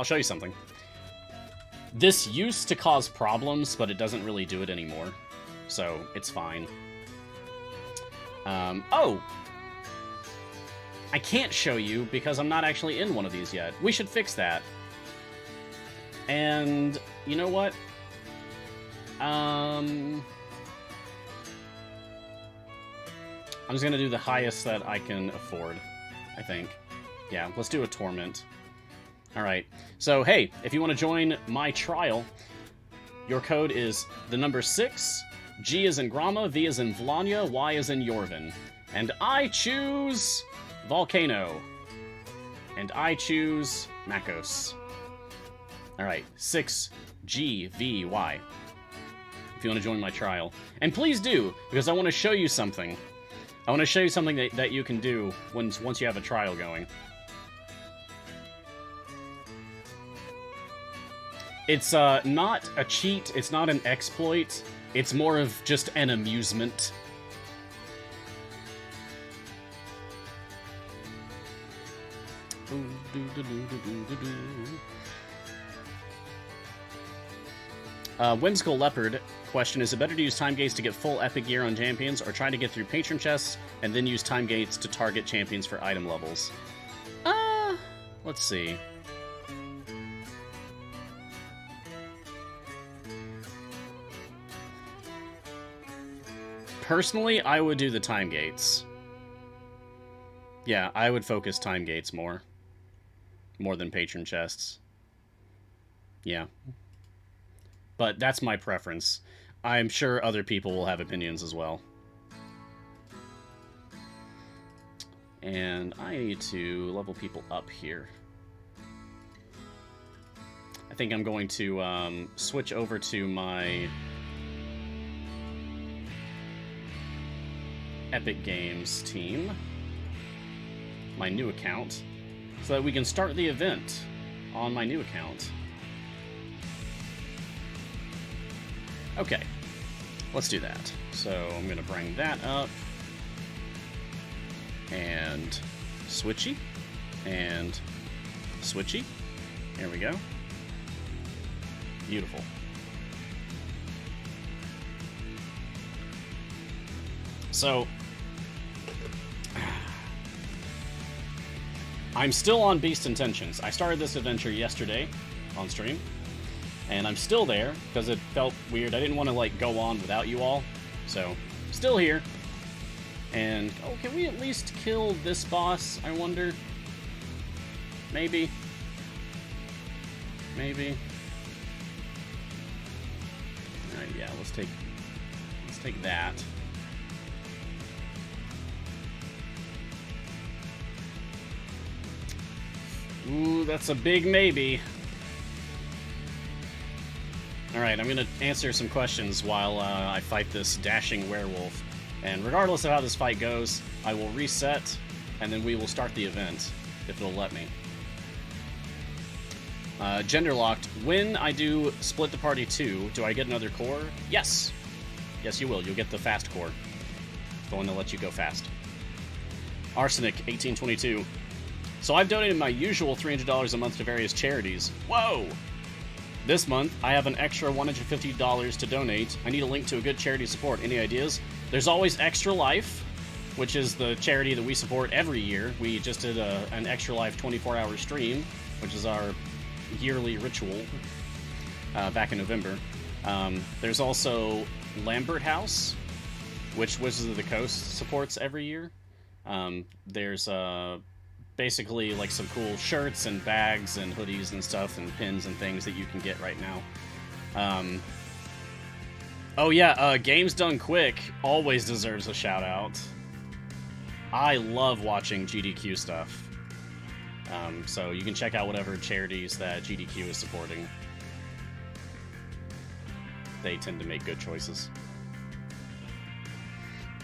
show you something. This used to cause problems, but it doesn't really do it anymore, so it's fine. Oh! I can't show you because I'm not actually in one of these yet. We should fix that. And you know what? I'm just gonna do the highest that I can afford, I think. Yeah, let's do a Torment. Alright, so hey, if you want to join my trial, your code is the number 6, G is in Grama, V is in Vlanya, Y is in Jorvan. And I choose Volcano. And I choose Makos. Alright, 6, G, V, Y. If you want to join my trial. And please do, because I want to show you something. I want to show you something that you can do once you have a trial going. It's not a cheat, it's not an exploit, it's more of just an amusement. Whimsical Leopard question, is it better to use time gates to get full epic gear on champions, or try to get through patron chests and then use time gates to target champions for item levels? Let's see. Personally, I would do the time gates. Yeah, I would focus time gates more than patron chests. Yeah. But that's my preference. I'm sure other people will have opinions as well. And I need to level people up here. I think I'm going to switch over to my Epic Games team, my new account, so that we can start the event on my new account. Okay, let's do that. So I'm going to bring that up, and switchy, and switchy. There we go. Beautiful. So, I'm still on Beast Intentions. I started this adventure yesterday on stream, and I'm still there because it felt weird. I didn't want to like go on without you all, so still here. And oh, can we at least kill this boss? I wonder. Maybe. Maybe. All right, yeah. Let's take that. Ooh, that's a big maybe. Alright, I'm gonna answer some questions while I fight this dashing werewolf. And regardless of how this fight goes, I will reset, and then we will start the event, if it'll let me. Gender locked. When I do split the party 2, do I get another core? Yes! Yes, you will. You'll get the fast core. The one that lets you go fast. Arsenic, 1822. So I've donated my usual $300 a month to various charities. Whoa! This month, I have an extra $150 to donate. I need a link to a good charity support. Any ideas? There's always Extra Life, which is the charity that we support every year. We just did an Extra Life 24-hour stream, which is our yearly ritual, back in November. There's also Lambert House, which Wizards of the Coast supports every year. There's basically like some cool shirts and bags and hoodies and stuff and pins and things that you can get right now. Oh yeah, Games Done Quick always deserves a shout out. I love watching GDQ stuff. So you can check out whatever charities that GDQ is supporting. They tend to make good choices.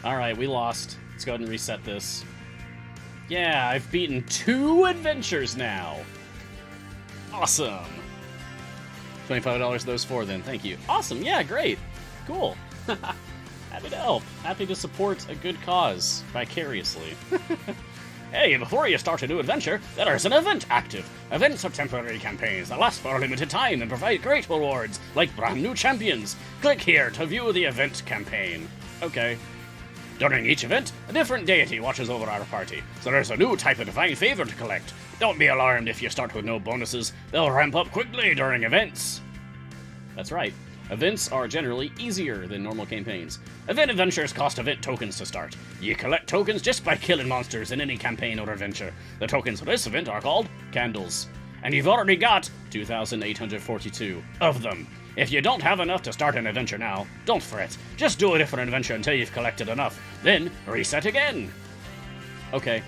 Alright, we lost. Let's go ahead and reset this. Yeah, I've beaten 2 adventures now. Awesome. $25 those 4 then. Thank you. Awesome. Yeah, great. Cool. Happy to help. Happy to support a good cause vicariously. Hey, before you start a new adventure, there is an event active. Events are temporary campaigns that last for a limited time and provide great rewards, like brand new champions. Click here to view the event campaign. Okay. During each event, a different deity watches over our party, so there's a new type of divine favor to collect. Don't be alarmed if you start with no bonuses. They'll ramp up quickly during events. That's right. Events are generally easier than normal campaigns. Event adventures cost event tokens to start. You collect tokens just by killing monsters in any campaign or adventure. The tokens for this event are called candles. And you've already got 2,842 of them. If you don't have enough to start an adventure now, don't fret. Just do a different adventure until you've collected enough. Then reset again. Okay.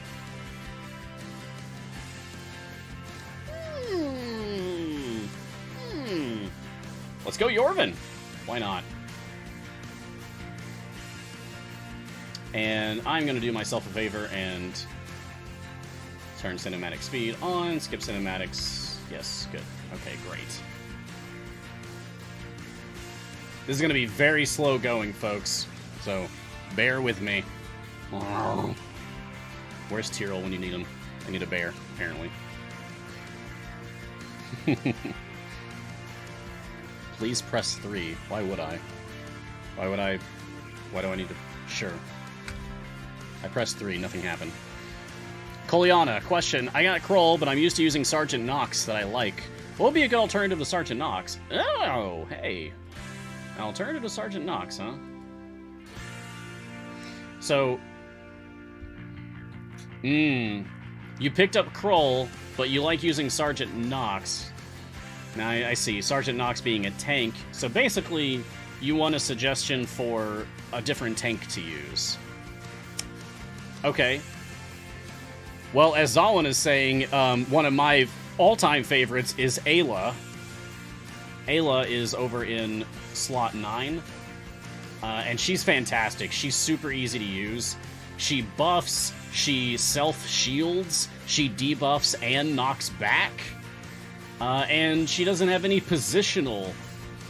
Let's go Jorvan. Why not? And I'm going to do myself a favor and turn cinematic speed on, skip cinematics. Yes, good. Okay, great. This is going to be very slow going, folks, so bear with me. Where's Tyrell when you need him? I need a bear, apparently. Please press 3. Why would I? Why do I need to... Sure. I pressed 3, nothing happened. Coliana, question. I got Kroll, but I'm used to using Sergeant Knox that I like. What would be a good alternative to Sergeant Knox? Oh, hey. An alternative to Sergeant Knox, huh? So... You picked up Kroll, but you like using Sergeant Knox. Now, I see. Sergeant Knox being a tank. So basically, you want a suggestion for a different tank to use. Okay. Well, as Zawin is saying, one of my all-time favorites is Ayla. Ayla is over in slot 9. And she's fantastic. She's super easy to use. She buffs, she self-shields, she debuffs and knocks back. And she doesn't have any positional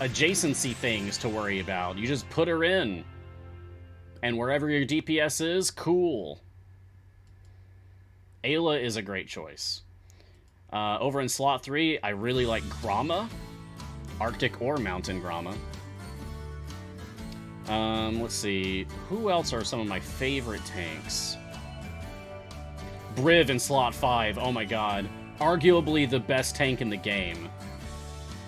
adjacency things to worry about. You just put her in. And wherever your DPS is, cool. Ayla is a great choice. Over in slot 3, I really like Gromma. Arctic or Mountain Gromma. Let's see. Who else are some of my favorite tanks? Briv in slot 5. Oh my god. Arguably the best tank in the game.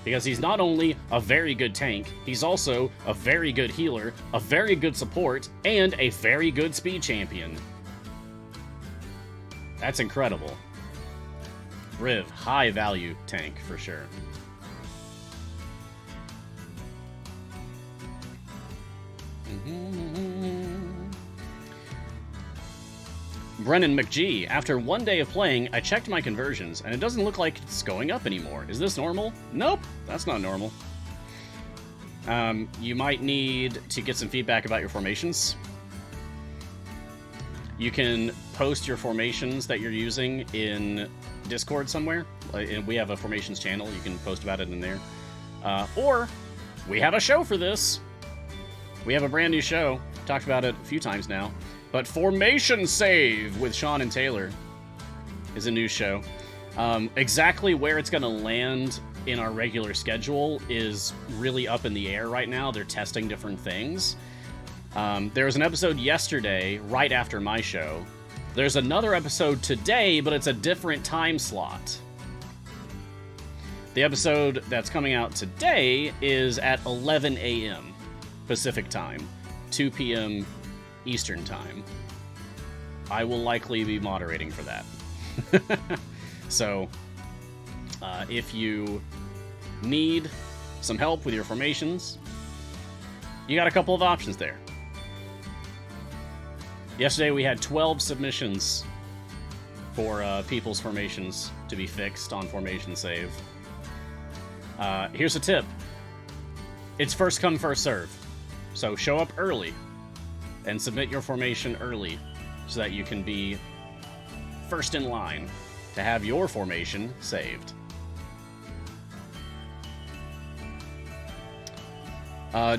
Because he's not only a very good tank, he's also a very good healer, a very good support, and a very good speed champion. That's incredible. Briv, high value tank for sure. Brennan McGee, after one day of playing, I checked my conversions, and it doesn't look like it's going up anymore. Is this normal? Nope, that's not normal. You might need to get some feedback about your formations. You can post your formations that you're using in Discord somewhere. We have a formations channel. You can post about it in there. Or, we have a show for this. We have a brand new show. Talked about it a few times now. But Formation Save with Sean and Taylor is a new show. Exactly where it's going to land in our regular schedule is really up in the air right now. They're testing different things. There was an episode yesterday, right after my show. There's another episode today, but it's a different time slot. The episode that's coming out today is at 11 a.m. Pacific time, 2 p.m. Eastern time. I will likely be moderating for that. So, if you need some help with your formations, you got a couple of options there. Yesterday we had 12 submissions for people's formations to be fixed on Formation Save. Here's a tip. It's first come, first serve. So show up early and submit your formation early so that you can be first in line to have your formation saved.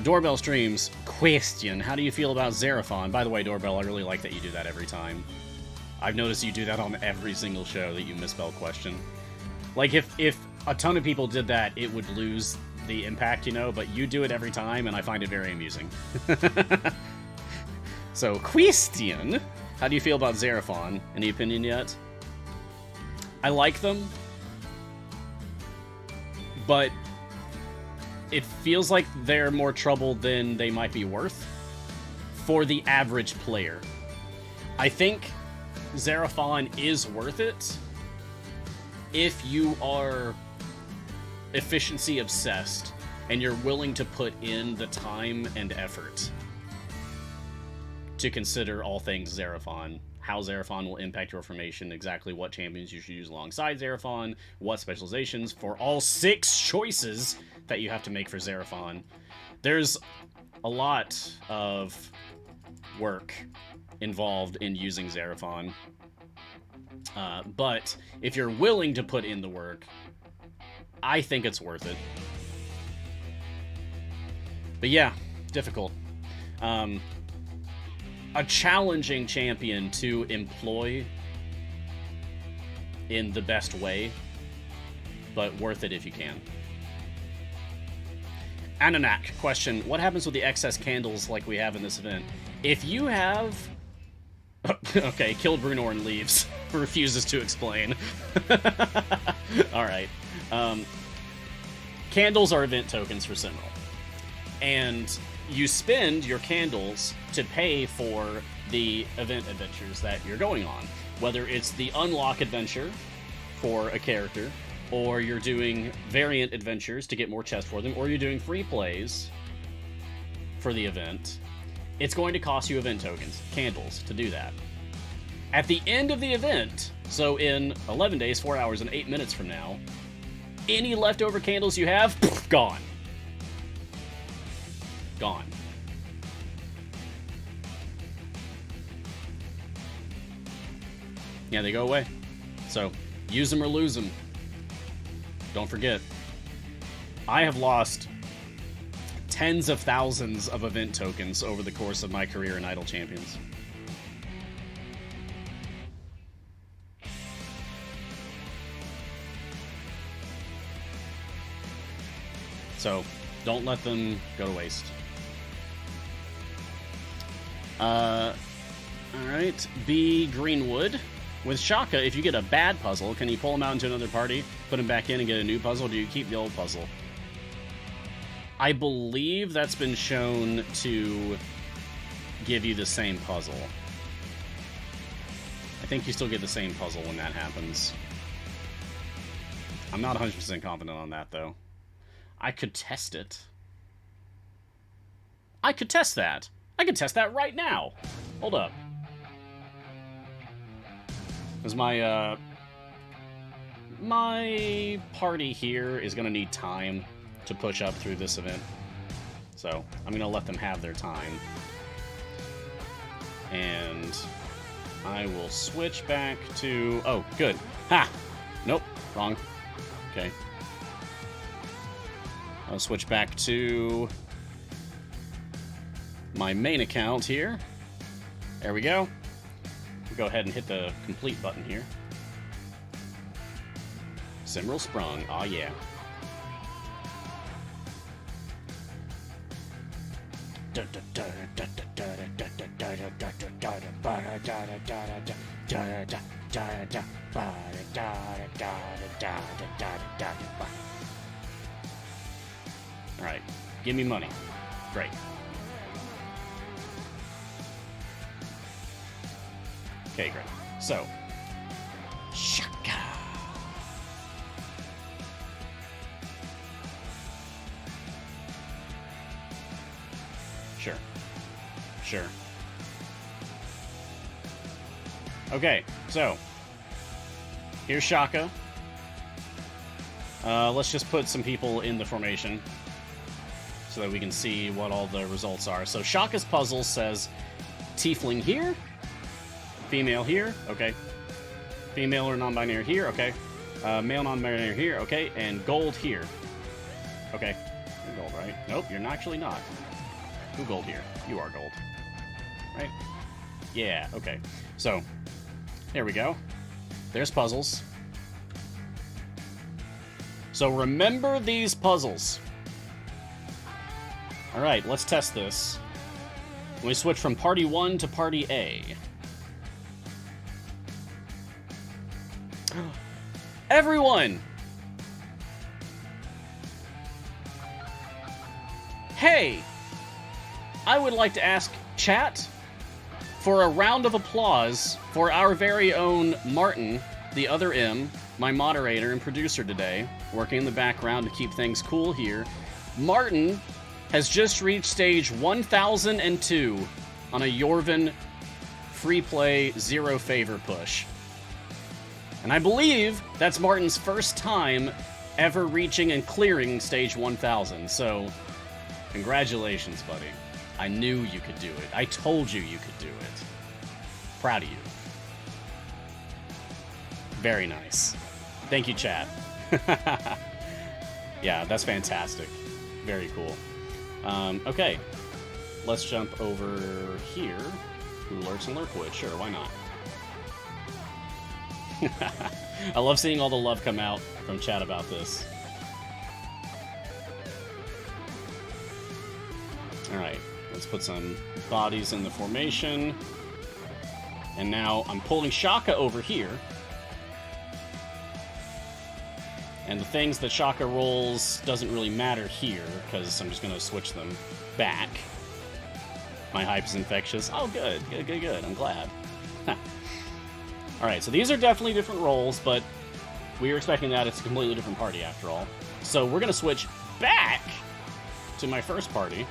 Doorbell streams. Question. How do you feel about Xeraphon? By the way, Doorbell, I really like that you do that every time. I've noticed you do that on every single show that you misspell question. Like, if a ton of people did that, it would lose the impact, you know, but you do it every time, and I find it very amusing. So, question. How do you feel about Xeraphon? Any opinion yet? I like them, but it feels like they're more trouble than they might be worth for the average player. I think Xeraphon is worth it if you are efficiency obsessed and you're willing to put in the time and effort to consider all things Xeraphon, how Xeraphon will impact your formation, exactly what champions you should use alongside Xeraphon, what specializations for all 6 choices that you have to make for Xeraphon. There's a lot of work involved in using Xeraphon, but if you're willing to put in the work, I think it's worth it. But yeah, difficult. A challenging champion to employ in the best way, but worth it if you can. Ananak, question, what happens with the excess candles like we have in this event? If you have... okay, killed Brunor and leaves. Refuses to explain. Alright. Candles are event tokens for Simral. And you spend your candles to pay for the event adventures that you're going on. Whether it's the unlock adventure for a character, or you're doing variant adventures to get more chests for them, or you're doing free plays for the event, it's going to cost you event tokens, candles, to do that. At the end of the event, so in 11 days, 4 hours, and 8 minutes from now, any leftover candles you have, gone. Gone. Yeah, they go away. So, use them or lose them. Don't forget. I have lost tens of thousands of event tokens over the course of my career in Idle Champions. So, don't let them go to waste. Alright, B. Greenwood. With Shaka, if you get a bad puzzle, can you pull him out into another party, put him back in, and get a new puzzle, or do you keep the old puzzle? I believe that's been shown to give you the same puzzle. I think you still get the same puzzle when that happens. I'm not 100% confident on that, though. I could test it. I could test that. I could test that right now. Hold up. Because my party here is going to need time to push up through this event. So, I'm going to let them have their time. And I will switch back to... Oh, good. Ha! Nope. Wrong. Okay. I'll switch back to my main account here. There we go. Go ahead and hit the complete button here. Simral sprung. Aw, yeah. Alright. Give me money. Great. Okay, great. So, Shaka. Sure. Sure. Okay, so, here's Shaka. Let's just put some people in the formation so that we can see what all the results are. So, Shaka's puzzle says Tiefling here. Female here, okay. Female or non-binary here, okay. Male non-binary here, okay. And gold here. Okay. You're gold, right? Nope, you're actually not. Who gold here? You are gold. Right? Yeah, okay. So, there we go. There's puzzles. So remember these puzzles. Alright, let's test this. We switch from Party 1 to Party A. Everyone! Hey! I would like to ask chat for a round of applause for our very own Martin, the other M, my moderator and producer today, working in the background to keep things cool here. Martin has just reached stage 1002 on a Jorvan free play zero favor push. And I believe that's Martin's first time ever reaching and clearing stage 1000. So, congratulations, buddy. I knew you could do it. I told you you could do it. Proud of you. Very nice. Thank you, chat. Yeah, that's fantastic. Very cool. Okay. Let's jump over here. Who lurks and lurkwood? Sure, why not? I love seeing all the love come out from chat about this. Alright, let's put some bodies in the formation. And now I'm pulling Shaka over here. And the things that Shaka rolls doesn't really matter here, because I'm just going to switch them back. My hype is infectious. Oh, good. Good. I'm glad. Alright, so these are definitely different roles, but we were expecting that. It's a completely different party after all. So we're going to switch back to my first party.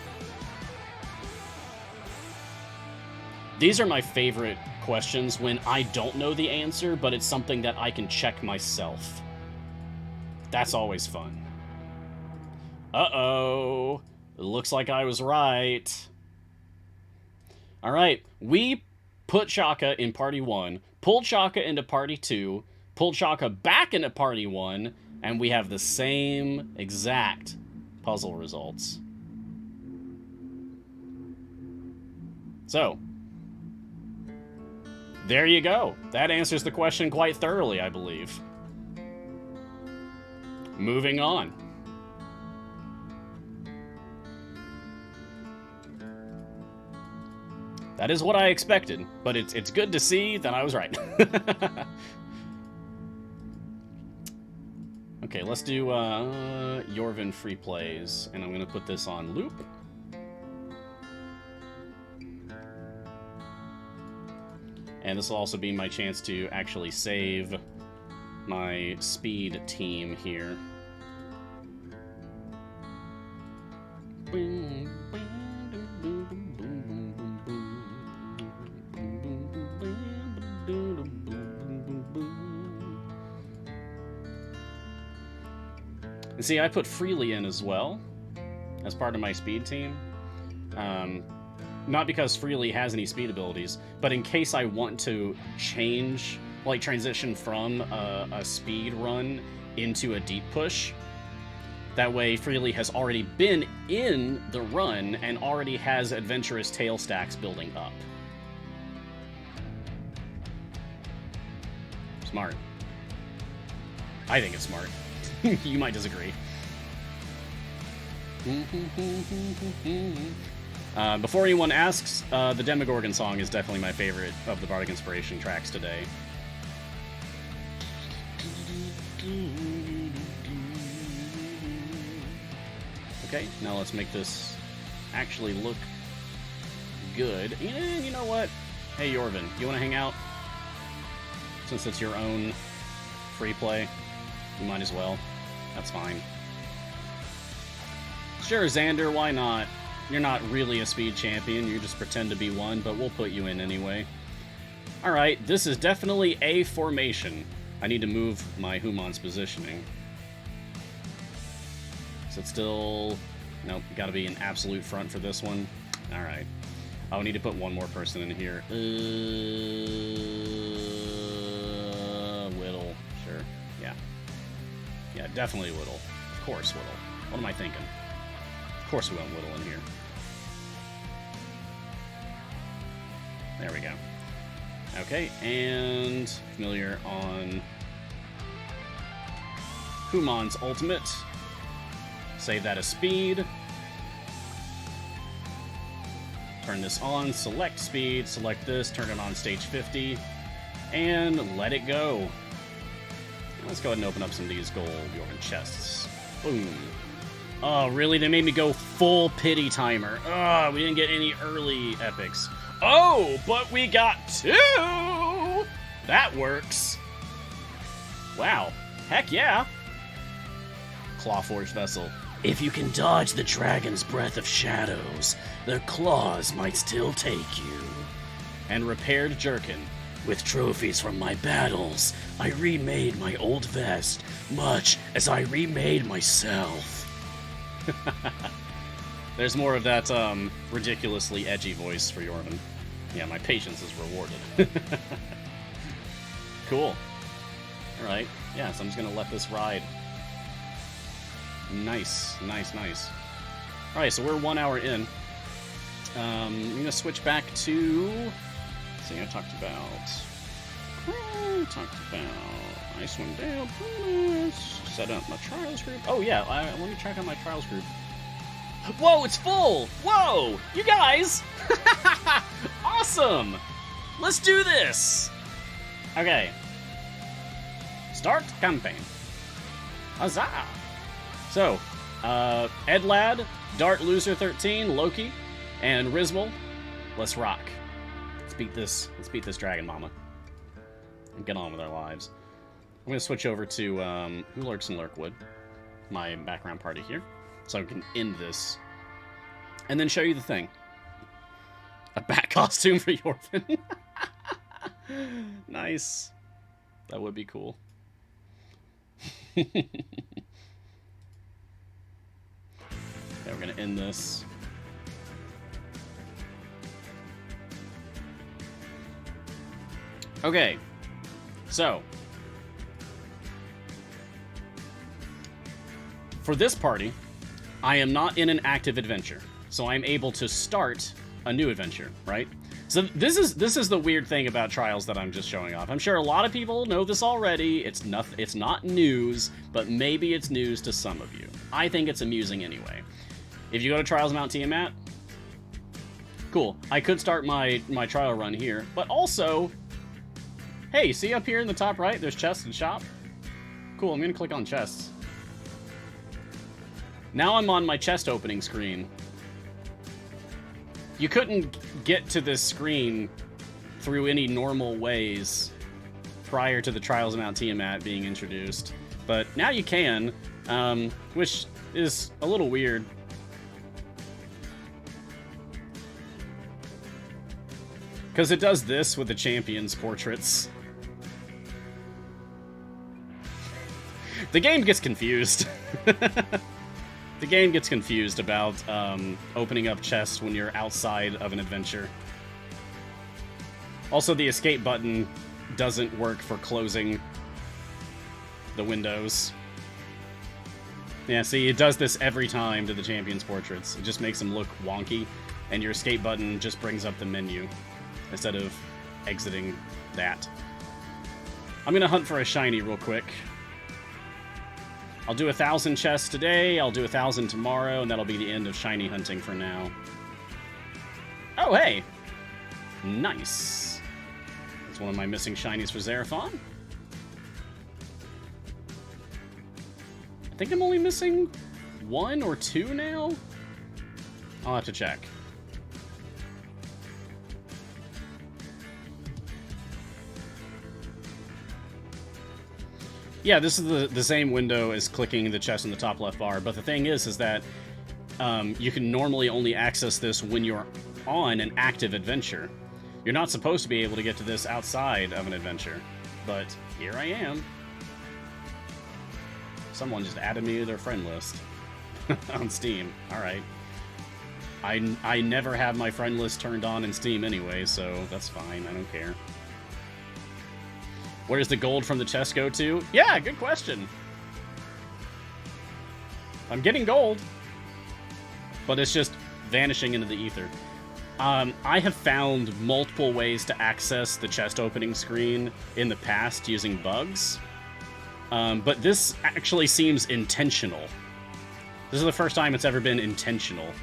These are my favorite questions when I don't know the answer, but it's something that I can check myself. That's always fun. Uh-oh. It looks like I was right. Alright, we put Shaka in Party 1, pulled Shaka into Party 2, pulled Shaka back into Party 1, and we have the same exact puzzle results. So, there you go. That answers the question quite thoroughly, I believe. Moving on. That is what I expected, but it's good to see that I was right. Okay, let's do Jorvan free plays, and I'm going to put this on loop. And this will also be my chance to actually save my speed team here. And see, I put Freely in as well, as part of my speed team. Not because Freely has any speed abilities, but in case I want to change, like transition from a speed run into a deep push. That way, Freely has already been in the run and already has adventurous tail stacks building up. Smart. I think it's smart. You might disagree. Before anyone asks, the Demogorgon song is definitely my favorite of the Bardic Inspiration tracks today. Okay, now let's make this actually look good. And you know what? Hey, Jorvan, you want to hang out? Since it's your own free play, you might as well. That's fine. Sure, Xander, why not? You're not really a speed champion, you just pretend to be one, but we'll put you in anyway. Alright, this is definitely a formation. I need to move my Humon's positioning. Is it still... Nope, gotta be an absolute front for this one. Alright. I need to put one more person in here. Whittle. Sure. Yeah. Yeah, definitely Whittle. Of course, Whittle. What am I thinking? Of course we want Whittle in here. There we go. Okay, and Familiar on Humon's ultimate. Save that as speed. Turn this on, select speed, select this, turn it on stage 50, and let it go. Let's go ahead and open up some of these gold Jorvan chests. Boom. Oh, really? They made me go full pity timer. Oh, we didn't get any early epics. Oh, but we got 2! That works. Wow. Heck yeah. Clawforged Vessel. If you can dodge the dragon's breath of shadows, their claws might still take you. And Repaired Jerkin. With trophies from my battles, I remade my old vest, much as I remade myself. There's more of that ridiculously edgy voice for Jorvan. Yeah, my patience is rewarded. Cool. Alright, yeah, so I'm just gonna let this ride. Nice, nice, nice. Alright, so we're 1 hour in. I'm gonna switch back to... Let's see, I talked about Icewind Dale, set up my Trials group. Oh yeah, let me check out my Trials group. Whoa, it's full! Whoa! You guys! Awesome! Let's do this! Okay. Start campaign. Huzzah! So, Edlad, Dart Loser 13, Loki, and Rizmal. Let's rock. Let's beat this dragon mama. And get on with our lives. I'm gonna switch over to Who Lurks in Lurkwood, my background party here, so I can end this. And then show you the thing. A bat costume for Jorvan. Nice. That would be cool. Okay, we're gonna end this. Okay, so for this party, I am not in an active adventure, so I'm able to start a new adventure, right? So this is the weird thing about Trials that I'm just showing off. I'm sure a lot of people know this already. It's not news, but maybe it's news to some of you. I think it's amusing anyway. If you go to Trials Mount Tiamat, cool. I could start my trial run here, but also, hey, see up here in the top right, there's chests and shop? Cool, I'm gonna click on chests. Now I'm on my chest opening screen. You couldn't get to this screen through any normal ways prior to the Trials of Mount Tiamat being introduced, but now you can, which is a little weird. Because it does this with the champions' portraits. The game gets confused. The game gets confused about opening up chests when you're outside of an adventure. Also, the escape button doesn't work for closing the windows. Yeah, see, it does this every time to the champions' portraits. It just makes them look wonky, and your escape button just brings up the menu instead of exiting that. I'm gonna hunt for a shiny real quick. I'll do 1,000 chests today, I'll do 1,000 tomorrow, and that'll be the end of shiny hunting for now. Oh, hey! Nice. That's one of my missing shinies for Xerathon. I think I'm only missing 1 or 2 now? I'll have to check. Yeah, this is the same window as clicking the chest in the top left bar, but the thing is that you can normally only access this when you're on an active adventure. You're not supposed to be able to get to this outside of an adventure, but here I am. Someone just added me to their friend list on Steam. Alright. I never have my friend list turned on in Steam anyway, so that's fine. I don't care. Where does the gold from the chest go to? Yeah, good question. I'm getting gold, but it's just vanishing into the ether. I have found multiple ways to access the chest opening screen in the past using bugs, but this actually seems intentional. This is the first time it's ever been intentional.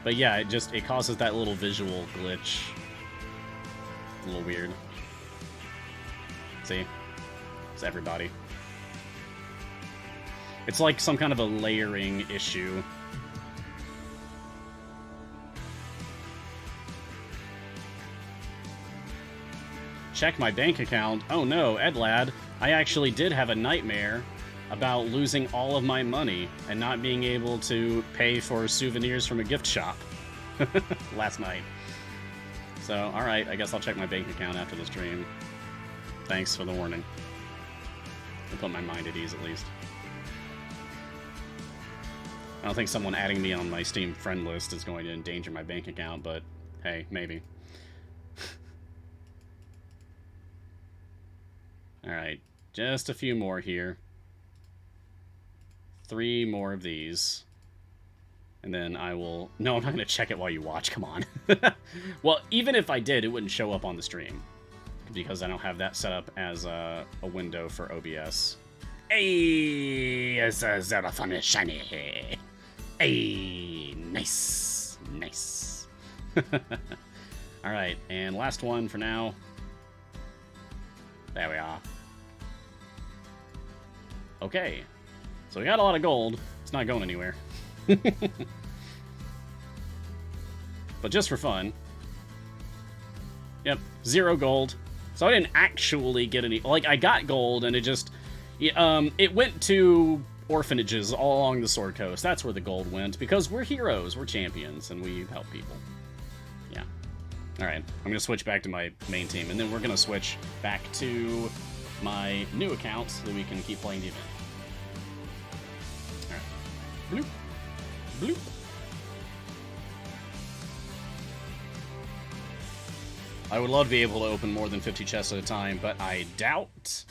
But yeah, it causes that little visual glitch. A little weird. See? It's everybody. It's like some kind of a layering issue. Check my bank account. Oh no, Edlad, I actually did have a nightmare about losing all of my money and not being able to pay for souvenirs from a gift shop last night. So, alright, I guess I'll check my bank account after the stream. Thanks for the warning. I'll put my mind at ease, at least. I don't think someone adding me on my Steam friend list is going to endanger my bank account, but hey, maybe. Alright, just a few more here. 3 more of these. And then I will... No, I'm not going to check it while you watch, come on. Well, even if I did, it wouldn't show up on the stream. Because I don't have that set up as a window for OBS. Hey, it's a Zerathon shiny. Hey, nice. Nice. Alright, and last one for now. There we are. Okay. So we got a lot of gold. It's not going anywhere. But just for fun. Yep, 0 gold. So I didn't actually get any... Like, I got gold, and it just... it went to orphanages all along the Sword Coast. That's where the gold went, because we're heroes, we're champions, and we help people. Yeah. Alright, I'm going to switch back to my main team, and then we're going to switch back to my new account so that we can keep playing the event. Alright. Bloop. Bloop. I would love to be able to open more than 50 chests at a time, but I doubt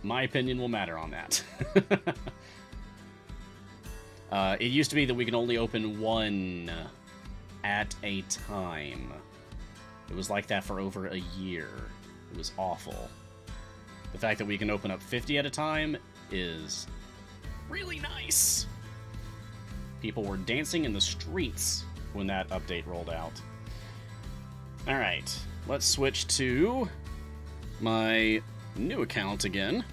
my opinion will matter on that. It used to be that we could only open 1 at a time. It was like that for over a year. It was awful. The fact that we can open up 50 at a time is really nice. People were dancing in the streets when that update rolled out. Alright, let's switch to my new account again.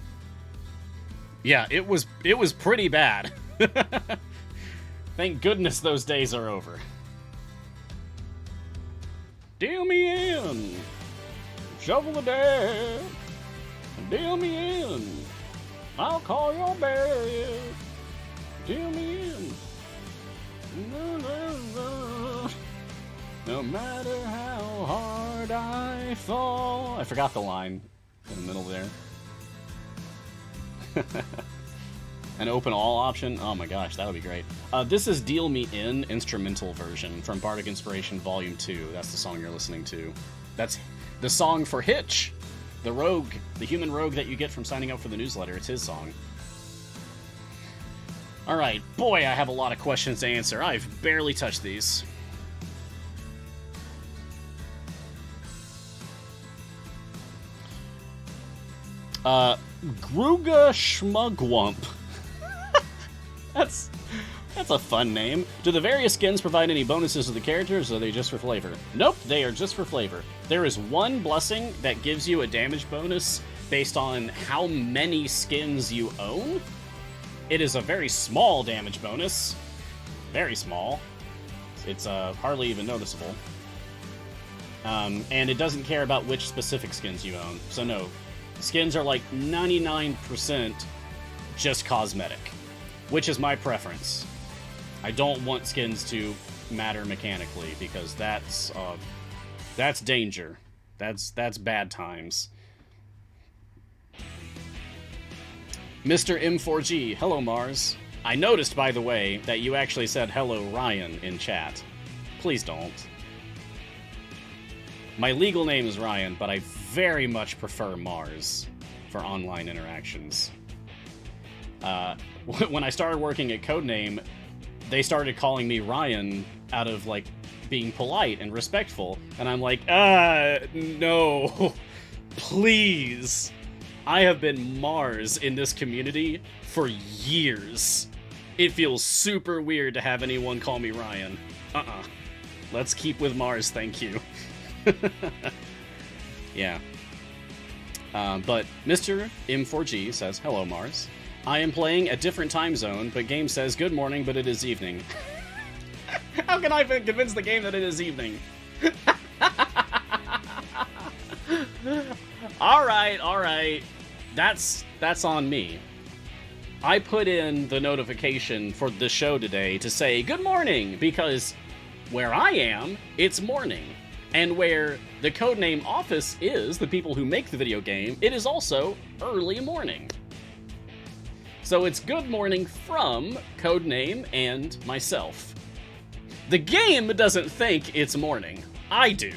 Yeah, it was pretty bad. Thank goodness those days are over. Deal me in. Shovel the dead. Deal me in. I'll call your bed. Deal me in. No matter how hard I fall. I forgot the line in the middle there. An open all option? Oh my gosh, that would be great. This is Deal Me In, instrumental version from Bardic Inspiration Volume 2. That's the song you're listening to. That's the song for Hitch, the rogue, the human rogue that you get from signing up for the newsletter. It's his song. Alright, boy, I have a lot of questions to answer. I've barely touched these. Gruga Schmugwump. That's a fun name. Do the various skins provide any bonuses to the characters, or are they just for flavor? Nope, they are just for flavor. There is one blessing that gives you a damage bonus based on how many skins you own. It is a very small damage bonus. Very small. It's hardly even noticeable. And it doesn't care about which specific skins you own. So no, skins are like 99% just cosmetic, which is my preference. I don't want skins to matter mechanically, because that's danger. That's bad times. Mr. M4G, hello Mars. I noticed, by the way, that you actually said hello Ryan in chat. Please don't. My legal name is Ryan, but I very much prefer Mars for online interactions. When I started working at Codename, they started calling me Ryan out of, like, being polite and respectful, and I'm like, no, please. I have been Mars in this community for years. It feels super weird to have anyone call me Ryan. Let's keep with Mars, thank you. Yeah. But Mr. M4G says, hello, Mars. I am playing a different time zone, but game says good morning, but it is evening. How can I convince the game that it is evening? Alright. That's on me. I put in the notification for the show today to say good morning, because where I am, it's morning. And where the codename Office is, the people who make the video game, it is also early morning. So it's good morning from codename and myself. The game doesn't think it's morning. I do.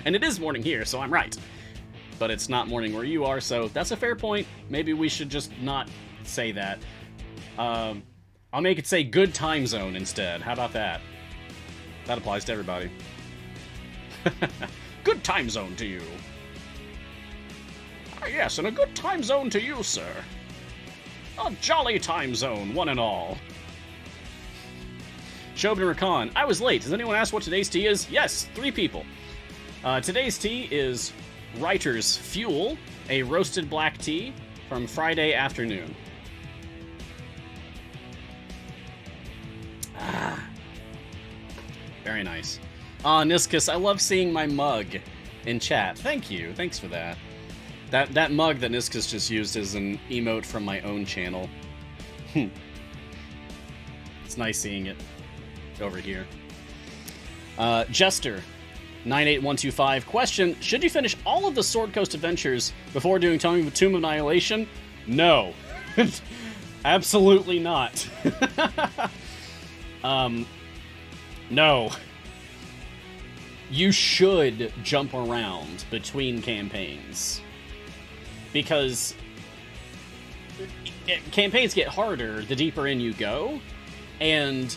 And it is morning here, so I'm right. But it's not morning where you are, so that's a fair point. Maybe we should just not say that. I'll make it say good time zone instead. How about that? That applies to everybody. Good time zone to you. Ah, yes, and a good time zone to you, sir. A jolly time zone, one and all. Shobin Rakan, I was late. Does anyone ask what today's tea is? Yes, 3 people. Today's tea is Writer's Fuel, a roasted black tea from Friday afternoon. Ah. Very nice. Aw, Niscus, I love seeing my mug in chat. Thank you. Thanks for that. That mug that Niscus just used is an emote from my own channel. It's nice seeing it over here. Jester, 98125. Question, should you finish all of the Sword Coast adventures before doing Tomb of Annihilation? No. Absolutely not. No. You should jump around between campaigns. Because campaigns get harder the deeper in you go, and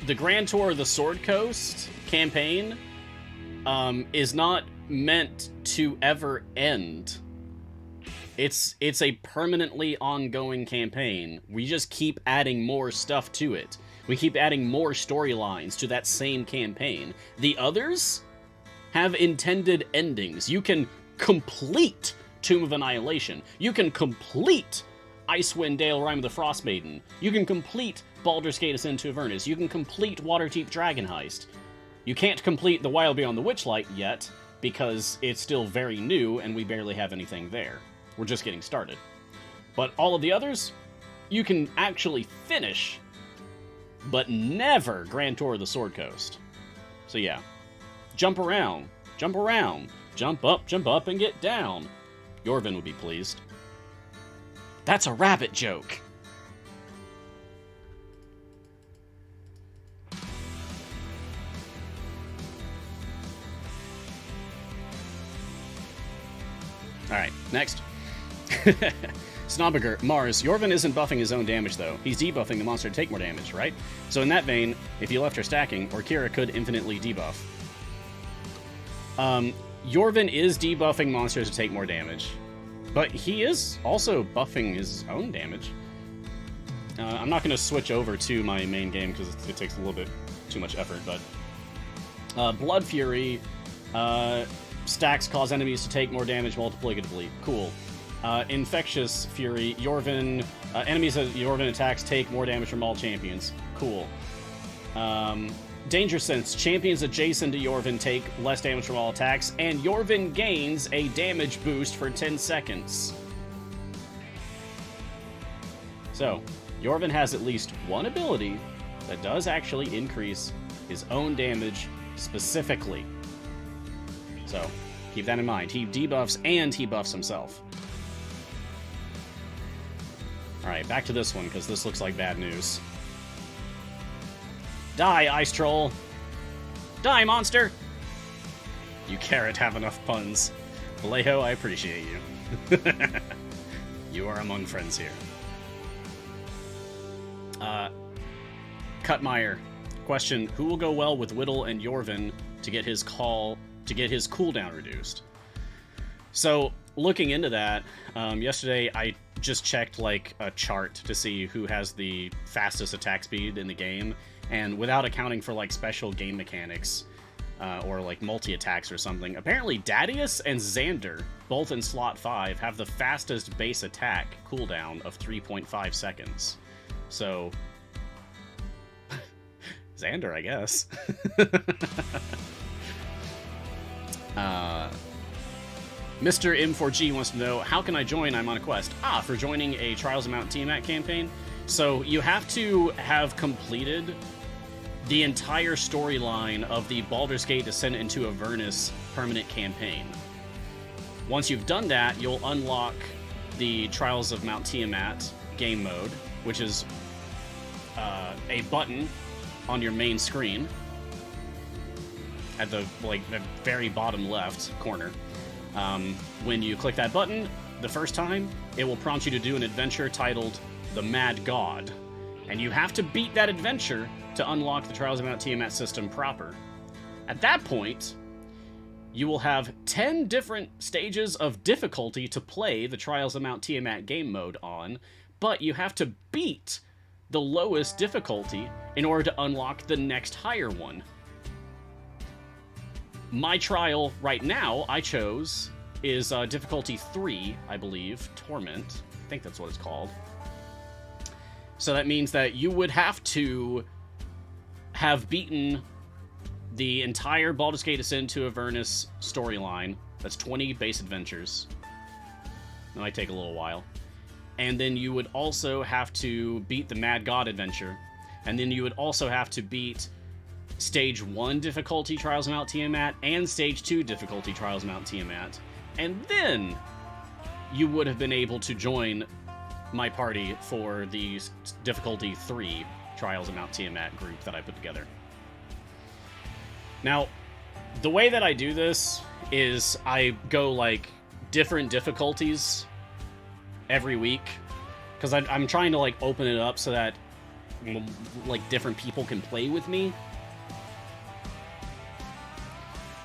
the Grand Tour of the Sword Coast campaign is not meant to ever end. It's a permanently ongoing campaign. We just keep adding more stuff to it. We keep adding more storylines to that same campaign. The others have intended endings. You can complete Tomb of Annihilation. You can complete Icewind Dale Rime of the Frostmaiden. You can complete Baldur's Gate Ascent to Avernus. You can complete Waterdeep Dragon Heist. You can't complete The Wild Beyond the Witchlight yet, because it's still very new and we barely have anything there. We're just getting started. But all of the others, you can actually finish, but never Grand Tour of the Sword Coast. So yeah, jump around, jump up, and get down. Jorvan would be pleased. That's a rabbit joke. Alright, next. Snobiger, Mars, Jorvan isn't buffing his own damage, though. He's debuffing the monster to take more damage, right? So in that vein, if you left her stacking, Orkira could infinitely debuff. Jorvan is debuffing monsters to take more damage, but he is also buffing his own damage. I'm not going to switch over to my main game because it takes a little bit too much effort, but Blood Fury stacks cause enemies to take more damage multiplicatively. Cool. Infectious Fury, Jorvan, enemies that Jorvan attacks take more damage from all champions. Cool. Danger Sense, champions adjacent to Jorvan take less damage from all attacks, and Jorvan gains a damage boost for 10 seconds. So, Jorvan has at least one ability that does actually increase his own damage specifically. So, keep that in mind. He debuffs and he buffs himself. Alright, back to this one, because this looks like bad news. Die, Ice Troll! Die, monster! You carrot have enough puns. Vallejo, I appreciate you. You are among friends here. Cutmeyer. Question, who will go well with Whittle and Jorvan to get his cooldown reduced? So, looking into that, yesterday I just checked like a chart to see who has the fastest attack speed in the game, and without accounting for like special game mechanics, or like multi-attacks or something. Apparently Dadius and Xander, both in slot 5, have the fastest base attack cooldown of 3.5 seconds. So, Xander, I guess. Mr. M4G wants to know, how can I join? I'm on a quest. For joining a Trials of Mount Tiamat campaign. So you have to have completed the entire storyline of the Baldur's Gate Descent into Avernus permanent campaign. Once you've done that, you'll unlock the Trials of Mount Tiamat game mode, which is a button on your main screen at the very bottom left corner. When you click that button the first time, it will prompt you to do an adventure titled The Mad God, and you have to beat that adventure to unlock the Trials of Mount Tiamat system proper. At that point, you will have 10 different stages of difficulty to play the Trials of Mount Tiamat game mode on, but you have to beat the lowest difficulty in order to unlock the next higher one. My trial right now, I chose, is difficulty 3, I believe, Torment. I think that's what it's called. So that means that you would have to have beaten the entire Baldur's Gate Descent to Avernus storyline. That's 20 base adventures. That might take a little while. And then you would also have to beat the Mad God adventure. And then you would also have to beat Stage 1 difficulty Trials of Mount Tiamat and Stage 2 difficulty Trials of Mount Tiamat. And then you would have been able to join my party for the difficulty 3 Trials of Mount Tiamat group that I put together. Now, the way that I do this is I go like different difficulties every week, because I'm trying to like open it up so that like different people can play with me.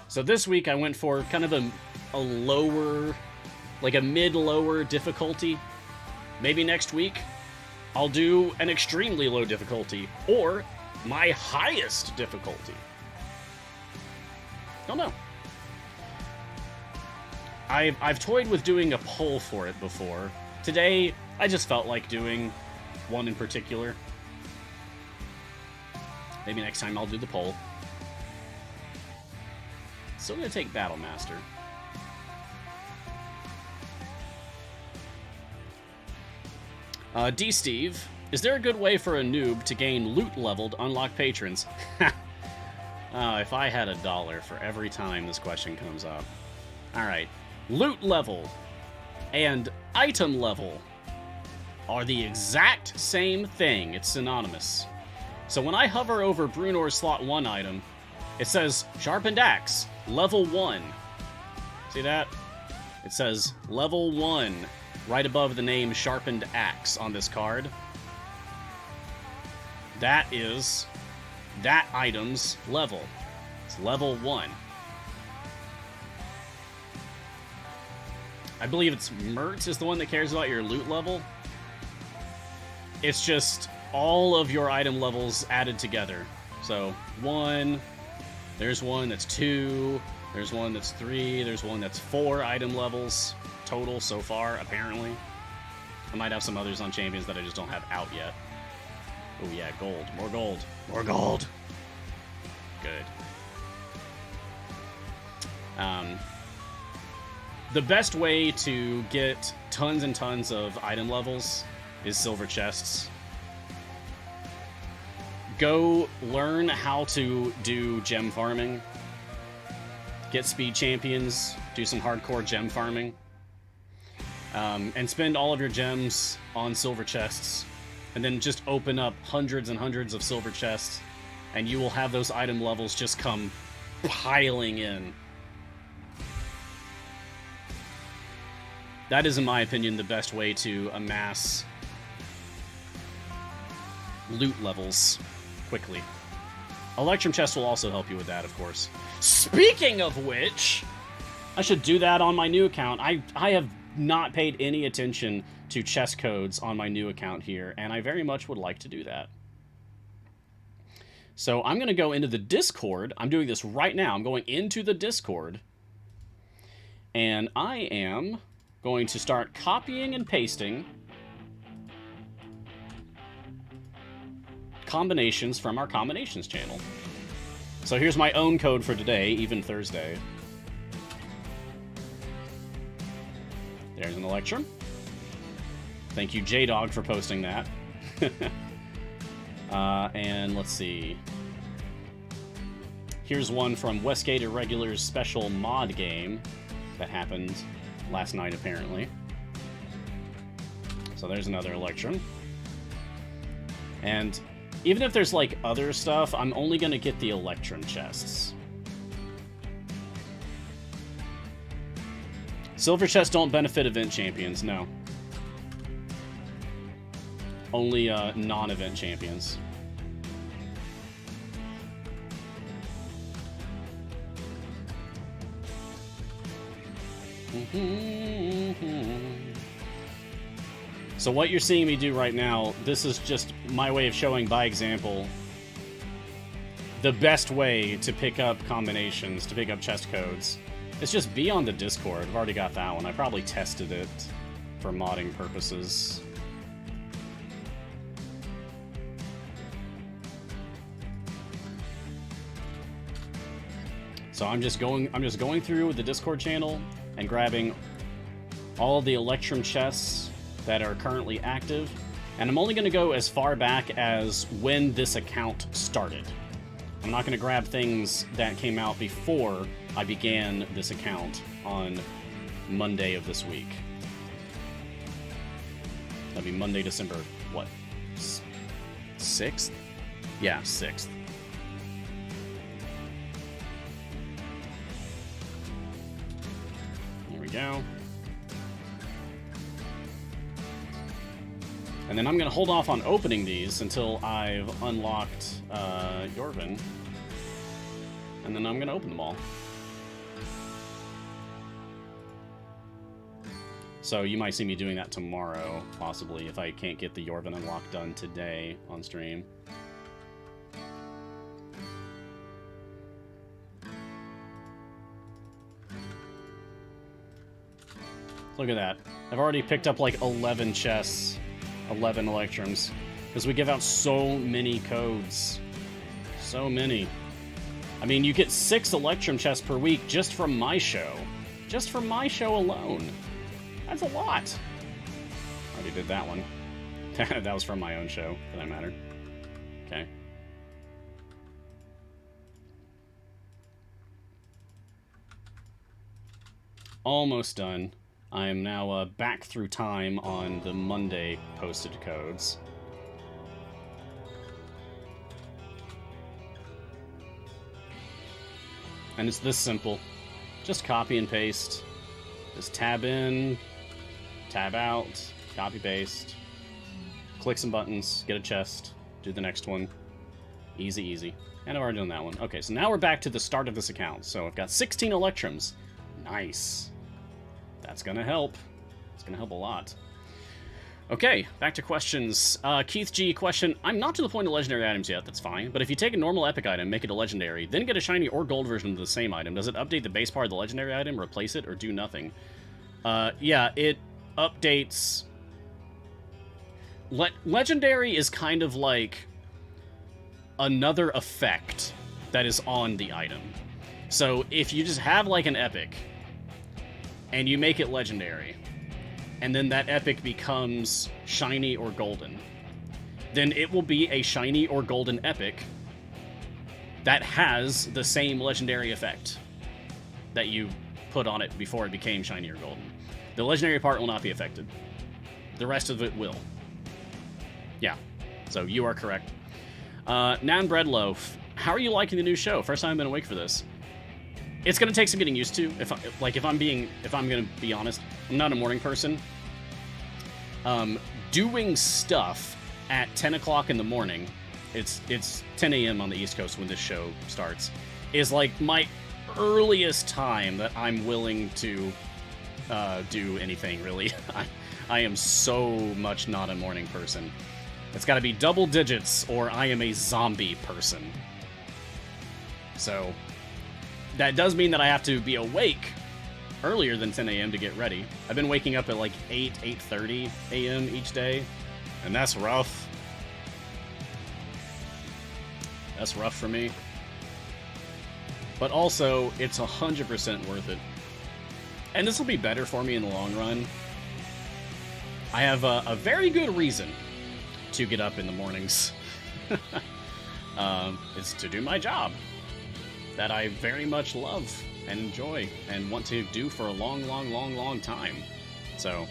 So this week I went for kind of a lower, like a mid-lower difficulty. Maybe next week I'll do an extremely low difficulty or my highest difficulty. Don't know. I've toyed with doing a poll for it before. Today, I just felt like doing one in particular. Maybe next time I'll do the poll. Still gonna take Battle Master. D. Steve, is there a good way for a noob to gain loot level to unlock patrons? If I had $1 for every time this question comes up. Alright. Loot level and item level are the exact same thing. It's synonymous. So when I hover over Brunor's slot 1 item, it says Sharpened Axe, level 1. See that? It says level 1 right above the name Sharpened Axe on this card. That is that item's level. It's level 1. I believe it's Mert is the one that cares about your loot level. It's just all of your item levels added together. So 1, there's one that's 2, there's one that's 3, there's one that's 4 item levels total so far, apparently. I might have some others on Champions that I just don't have out yet. Oh yeah, gold. More gold. More gold! Good. The best way to get tons and tons of item levels is silver chests. Go learn how to do gem farming. Get speed champions. Do some hardcore gem farming. And spend all of your gems on silver chests. And then just open up hundreds and hundreds of silver chests. And you will have those item levels just come piling in. That is, in my opinion, the best way to amass loot levels quickly. Electrum chests will also help you with that, of course. Speaking of which, I should do that on my new account. I have not paid any attention to chest codes on my new account here, and I very much would like to do that. So I'm going to go into the Discord. I'm doing this right now. I'm going into the Discord. And I am going to start copying and pasting combinations from our combinations channel. So here's my own code for today, even Thursday. There's an Electrum. Thank you, J-Dog, for posting that. And let's see. Here's one from Westgate Irregular's special mod game that happened last night, apparently. So there's another Electrum. And even if there's, like, other stuff, I'm only going to get the Electrum chests. Silver chests don't benefit event champions, no. Only non-event champions. So what you're seeing me do right now, this is just my way of showing by example the best way to pick up combinations, to pick up chest codes. It's just be on the Discord. I've already got that one. I probably tested it for modding purposes. So I'm just going through the Discord channel and grabbing all of the Electrum chests that are currently active, and I'm only going to go as far back as when this account started. I'm not going to grab things that came out before I began this account on Monday of this week. That'd be Monday, December, what? 6th? Yeah, 6th. There we go. And then I'm going to hold off on opening these until I've unlocked Jorvan. And then I'm going to open them all. So you might see me doing that tomorrow, possibly, if I can't get the Jorvan unlock done today on stream. Look at that. I've already picked up like 11 chests, 11 Electrums, because we give out so many codes. So many. I mean, you get 6 Electrum chests per week just from my show. Just from my show alone. That's a lot. Already did that one. That was from my own show, for that matter. Okay. Almost done. I am now back through time on the Monday posted codes. And it's this simple. Just copy and paste. Just tab in, tab out, copy paste. Click some buttons, get a chest, do the next one. Easy, easy. And I've already done that one. Okay, so now we're back to the start of this account. So I've got 16 Electrums. Nice. That's gonna help. It's gonna help a lot. Okay, back to questions. Keith G, question. I'm not to the point of legendary items yet, that's fine. But if you take a normal epic item, make it a legendary, then get a shiny or gold version of the same item, does it update the base part of the legendary item, replace it, or do nothing? Yeah, it updates... Legendary is kind of like another effect that is on the item. So if you just have like an epic, and you make it legendary, and then that epic becomes shiny or golden, then it will be a shiny or golden epic that has the same legendary effect that you put on it before it became shiny or golden. The legendary part will not be affected. The rest of it will. Yeah, so you are correct. Nan Breadloaf, how are you liking the new show? First time I've been awake for this. It's gonna take some getting used to. If I'm gonna be honest, I'm not a morning person. Doing stuff at 10 o'clock in the morning, it's 10 a.m. on the East Coast when this show starts, is like my earliest time that I'm willing to do anything, really. I am so much not a morning person. It's got to be double digits, or I am a zombie person. So, that does mean that I have to be awake earlier than 10 a.m. to get ready. I've been waking up at like 8:30 a.m. each day, and that's rough. That's rough for me. But also, it's 100% worth it. And this will be better for me in the long run. I have a very good reason to get up in the mornings. It's to do my job that I very much love and enjoy and want to do for a long time. So,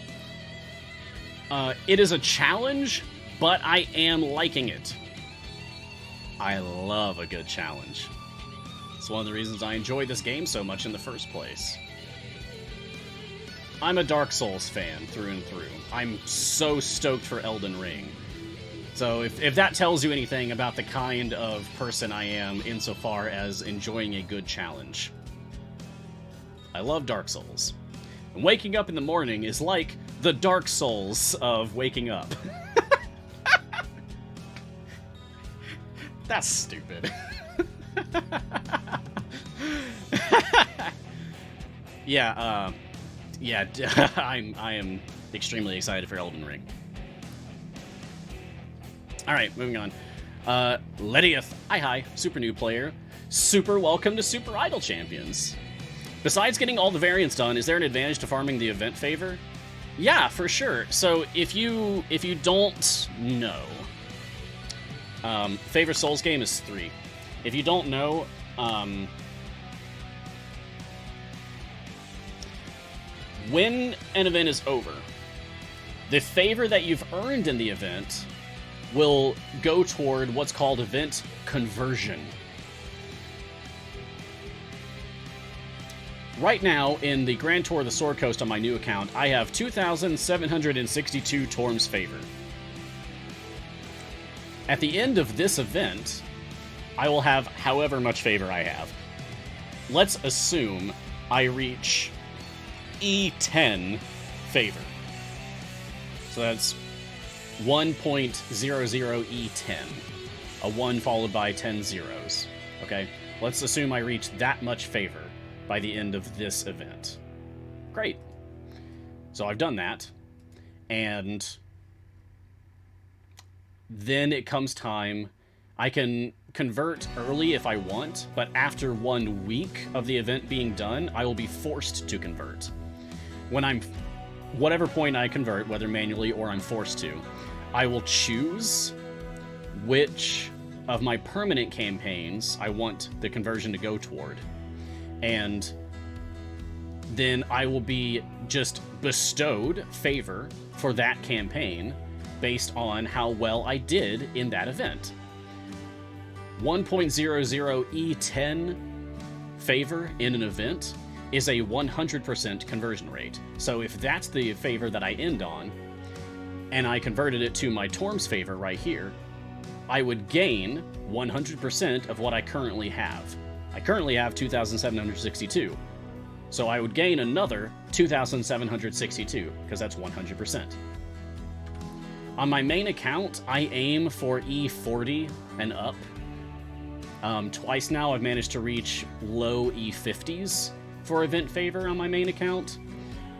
it is a challenge, but I am liking it. I love a good challenge. It's one of the reasons I enjoy this game so much in the first place. I'm a Dark Souls fan through and through. I'm so stoked for Elden Ring. So if that tells you anything about the kind of person I am insofar as enjoying a good challenge. I love Dark Souls. And waking up in the morning is like the Dark Souls of waking up. That's stupid. Yeah, I am extremely excited for Elden Ring. Alright, moving on. Lediath, hi, super new player. Super welcome to Super Idol Champions. Besides getting all the variants done, is there an advantage to farming the event favor? Yeah, for sure. So if you don't know, favorite Souls game is 3. If you don't know, when an event is over, the favor that you've earned in the event will go toward what's called event conversion. Right now, in the Grand Tour of the Sword Coast on my new account, I have 2,762 Torm's favor. At the end of this event, I will have however much favor I have. Let's assume I reach E10 favor. So that's 1.00 E10. A 1 followed by 10 zeros. Okay? Let's assume I reach that much favor by the end of this event. Great. So I've done that. And then it comes time. I can convert early if I want, but after 1 week of the event being done, I will be forced to convert. When I'm... whatever point I convert, whether manually or I'm forced to, I will choose which of my permanent campaigns I want the conversion to go toward. And then I will be just bestowed favor for that campaign based on how well I did in that event. 1.00 E10 favor in an event is a 100% conversion rate. So if that's the favor that I end on, and I converted it to my Torm's favor right here, I would gain 100% of what I currently have. I currently have 2,762. So I would gain another 2,762, because that's 100%. On my main account, I aim for E40 and up. Twice now I've managed to reach low E50s for event favor on my main account,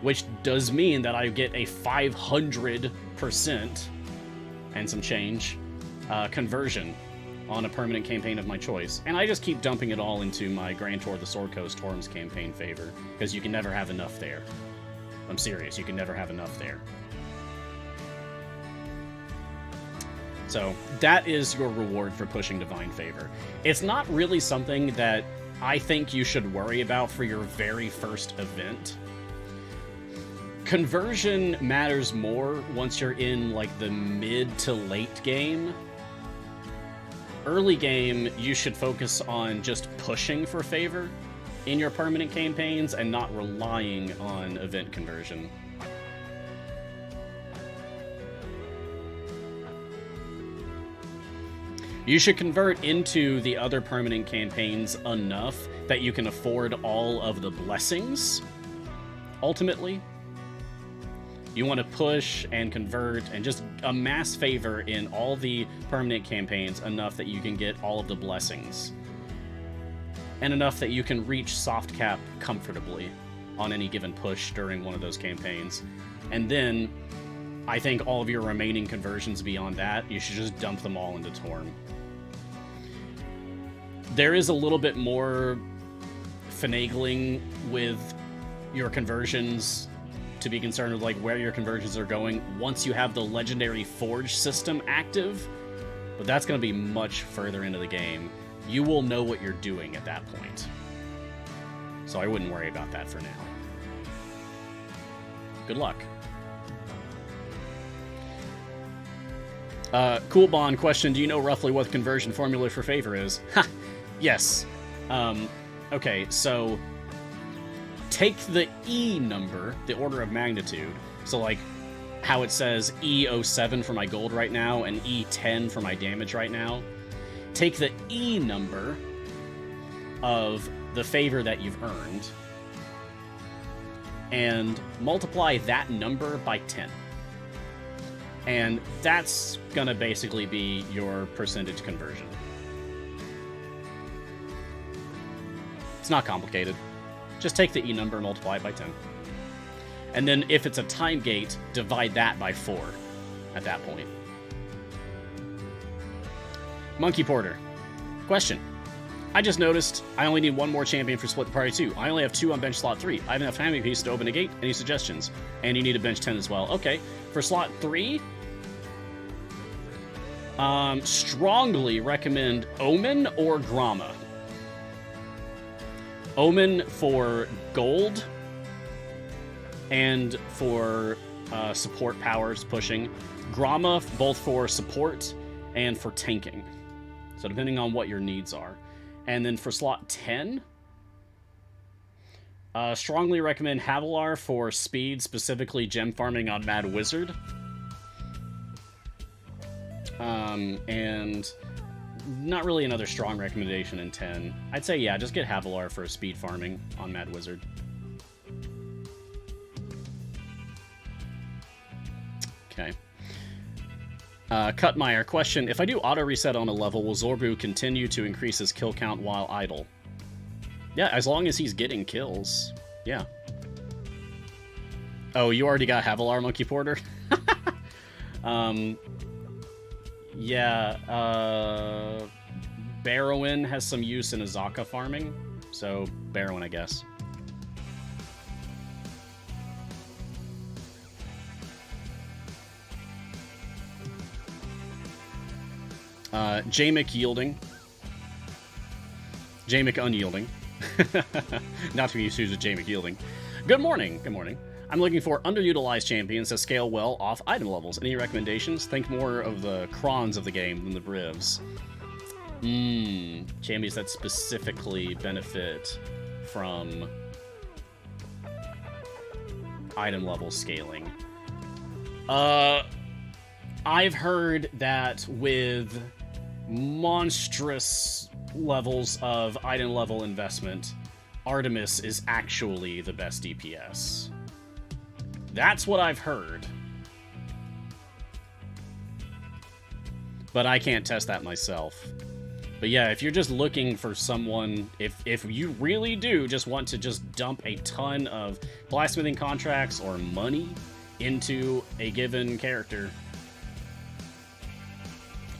which does mean that I get a 500% and some change conversion on a permanent campaign of my choice. And I just keep dumping it all into my Grand Tour of the Sword Coast Torm's campaign favor, because you can never have enough there. I'm serious, you can never have enough there. So that is your reward for pushing Divine Favor. It's not really something that I think you should worry about for your very first event. Conversion matters more once you're in like the mid to late game. Early game, you should focus on just pushing for favor in your permanent campaigns and not relying on event conversion. You should convert into the other permanent campaigns enough that you can afford all of the blessings, ultimately. You want to push and convert and just amass favor in all the permanent campaigns enough that you can get all of the blessings. And enough that you can reach soft cap comfortably on any given push during one of those campaigns. And then, I think all of your remaining conversions beyond that, you should just dump them all into Torm. There is a little bit more finagling with your conversions to be concerned with, like, where your conversions are going once you have the legendary Forge system active, but that's going to be much further into the game. You will know what you're doing at that point. So I wouldn't worry about that for now. Good luck. Cool Bond question, do you know roughly what the conversion formula for favor is? Ha! Yes. Okay, so take the E number, the order of magnitude. So, like, how it says E07 for my gold right now and E10 for my damage right now. Take the E number of the favor that you've earned and multiply that number by 10. And that's gonna basically be your percentage conversion. It's not complicated. Just take the E number and multiply it by 10. And then if it's a time gate, divide that by 4 at that point. Monkey Porter. Question. I just noticed I only need one more champion for Split Party 2. I only have 2 on bench slot 3. I have enough timing piece to open a gate. Any suggestions? And you need a bench 10 as well. Okay. For slot 3, strongly recommend Omen or Grama. Omen for gold and for support powers pushing. Grama both for support and for tanking. So depending on what your needs are. And then for slot 10, strongly recommend Havilar for speed, specifically gem farming on Mad Wizard. And not really another strong recommendation in 10. I'd say, yeah, just get Havilar for speed farming on Mad Wizard. Okay. Cutmeyer, question. If I do auto reset on a level, will Zorbu continue to increase his kill count while idle? Yeah, as long as he's getting kills. Yeah. Oh, you already got Havilar, Monkey Porter? Yeah, Barrowin has some use in Azaka farming, so Barrowin, I guess. Jamek yielding. Jamek unyielding. Not to be used with Jamek yielding. Good morning. Good morning. I'm looking for underutilized champions that scale well off item levels. Any recommendations? Think more of the Krons of the game than the Brivs. Champions that specifically benefit from item level scaling. I've heard that with monstrous levels of item level investment, Artemis is actually the best DPS. That's what I've heard. But I can't test that myself. But yeah, if you're just looking for someone, if you really do just want to just dump a ton of blacksmithing contracts or money into a given character,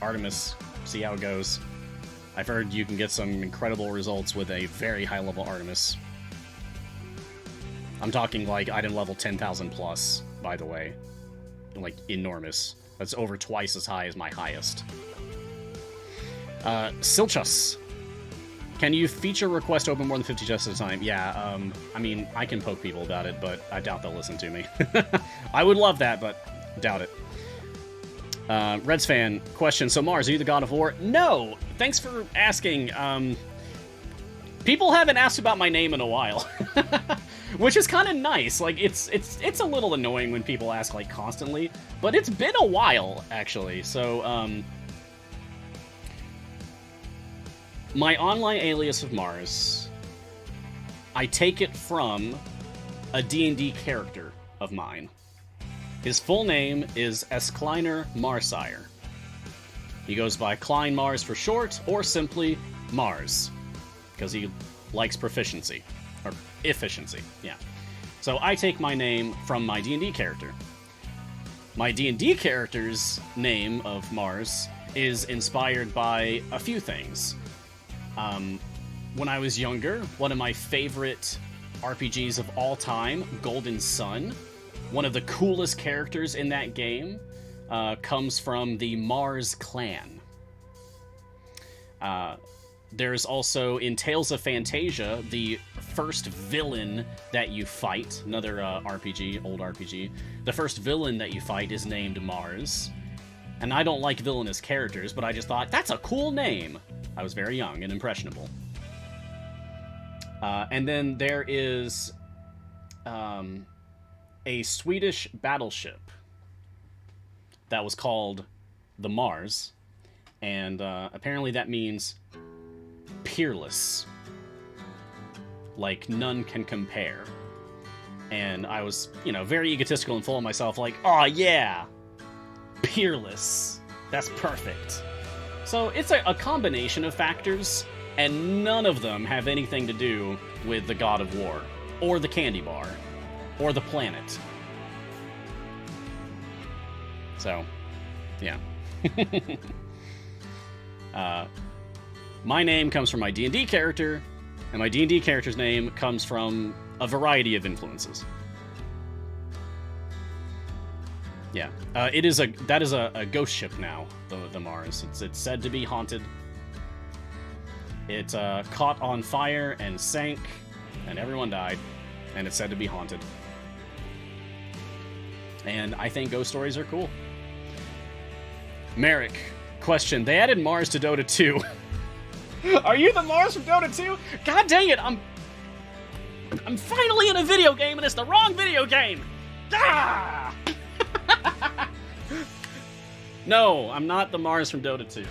Artemis, see how it goes. I've heard you can get some incredible results with a very high level Artemis. I'm talking like item level 10,000 plus, by the way. Like, enormous. That's over twice as high as my highest. Silchus. Can you feature request open more than 50 chests at a time? Yeah, I mean, I can poke people about it, but I doubt they'll listen to me. I would love that, but doubt it. Reds fan, question. So Mars, are you the god of war? No! Thanks for asking. People haven't asked about my name in a while. Which is kind of nice. Like, it's a little annoying when people ask, like, constantly. But it's been a while, actually. So, my online alias of Mars, I take it from a D&D character of mine. His full name is Escliner Marsire. He goes by Klein Mars for short, or simply Mars, because he likes proficiency, or efficiency, yeah. So I take my name from my D&D character. My D&D character's name of Mars is inspired by a few things. When I was younger, one of my favorite RPGs of all time, Golden Sun, one of the coolest characters in that game, comes from the Mars clan. There's also, in Tales of Phantasia, the first villain that you fight, another RPG, old RPG, the first villain that you fight is named Mars. And I don't like villainous characters, but I just thought, that's a cool name. I was very young and impressionable. And then there is a Swedish battleship that was called the Mars, and apparently that means peerless, like none can compare. And I was, very egotistical and full of myself, like, oh yeah, peerless, that's perfect. So it's a combination of factors, and none of them have anything to do with the God of War, or the candy bar, or the planet. So, yeah. My name comes from my D&D character, and my D&D character's name comes from a variety of influences. Yeah, that is a ghost ship now, the Mars. It's said to be haunted. It caught on fire and sank, and everyone died, and it's said to be haunted. And I think ghost stories are cool. Merrick, question: they added Mars to Dota 2. Are you the Mars from Dota 2? God dang it! I'm finally in a video game, and it's the wrong video game. Ah! No, I'm not the Mars from Dota 2.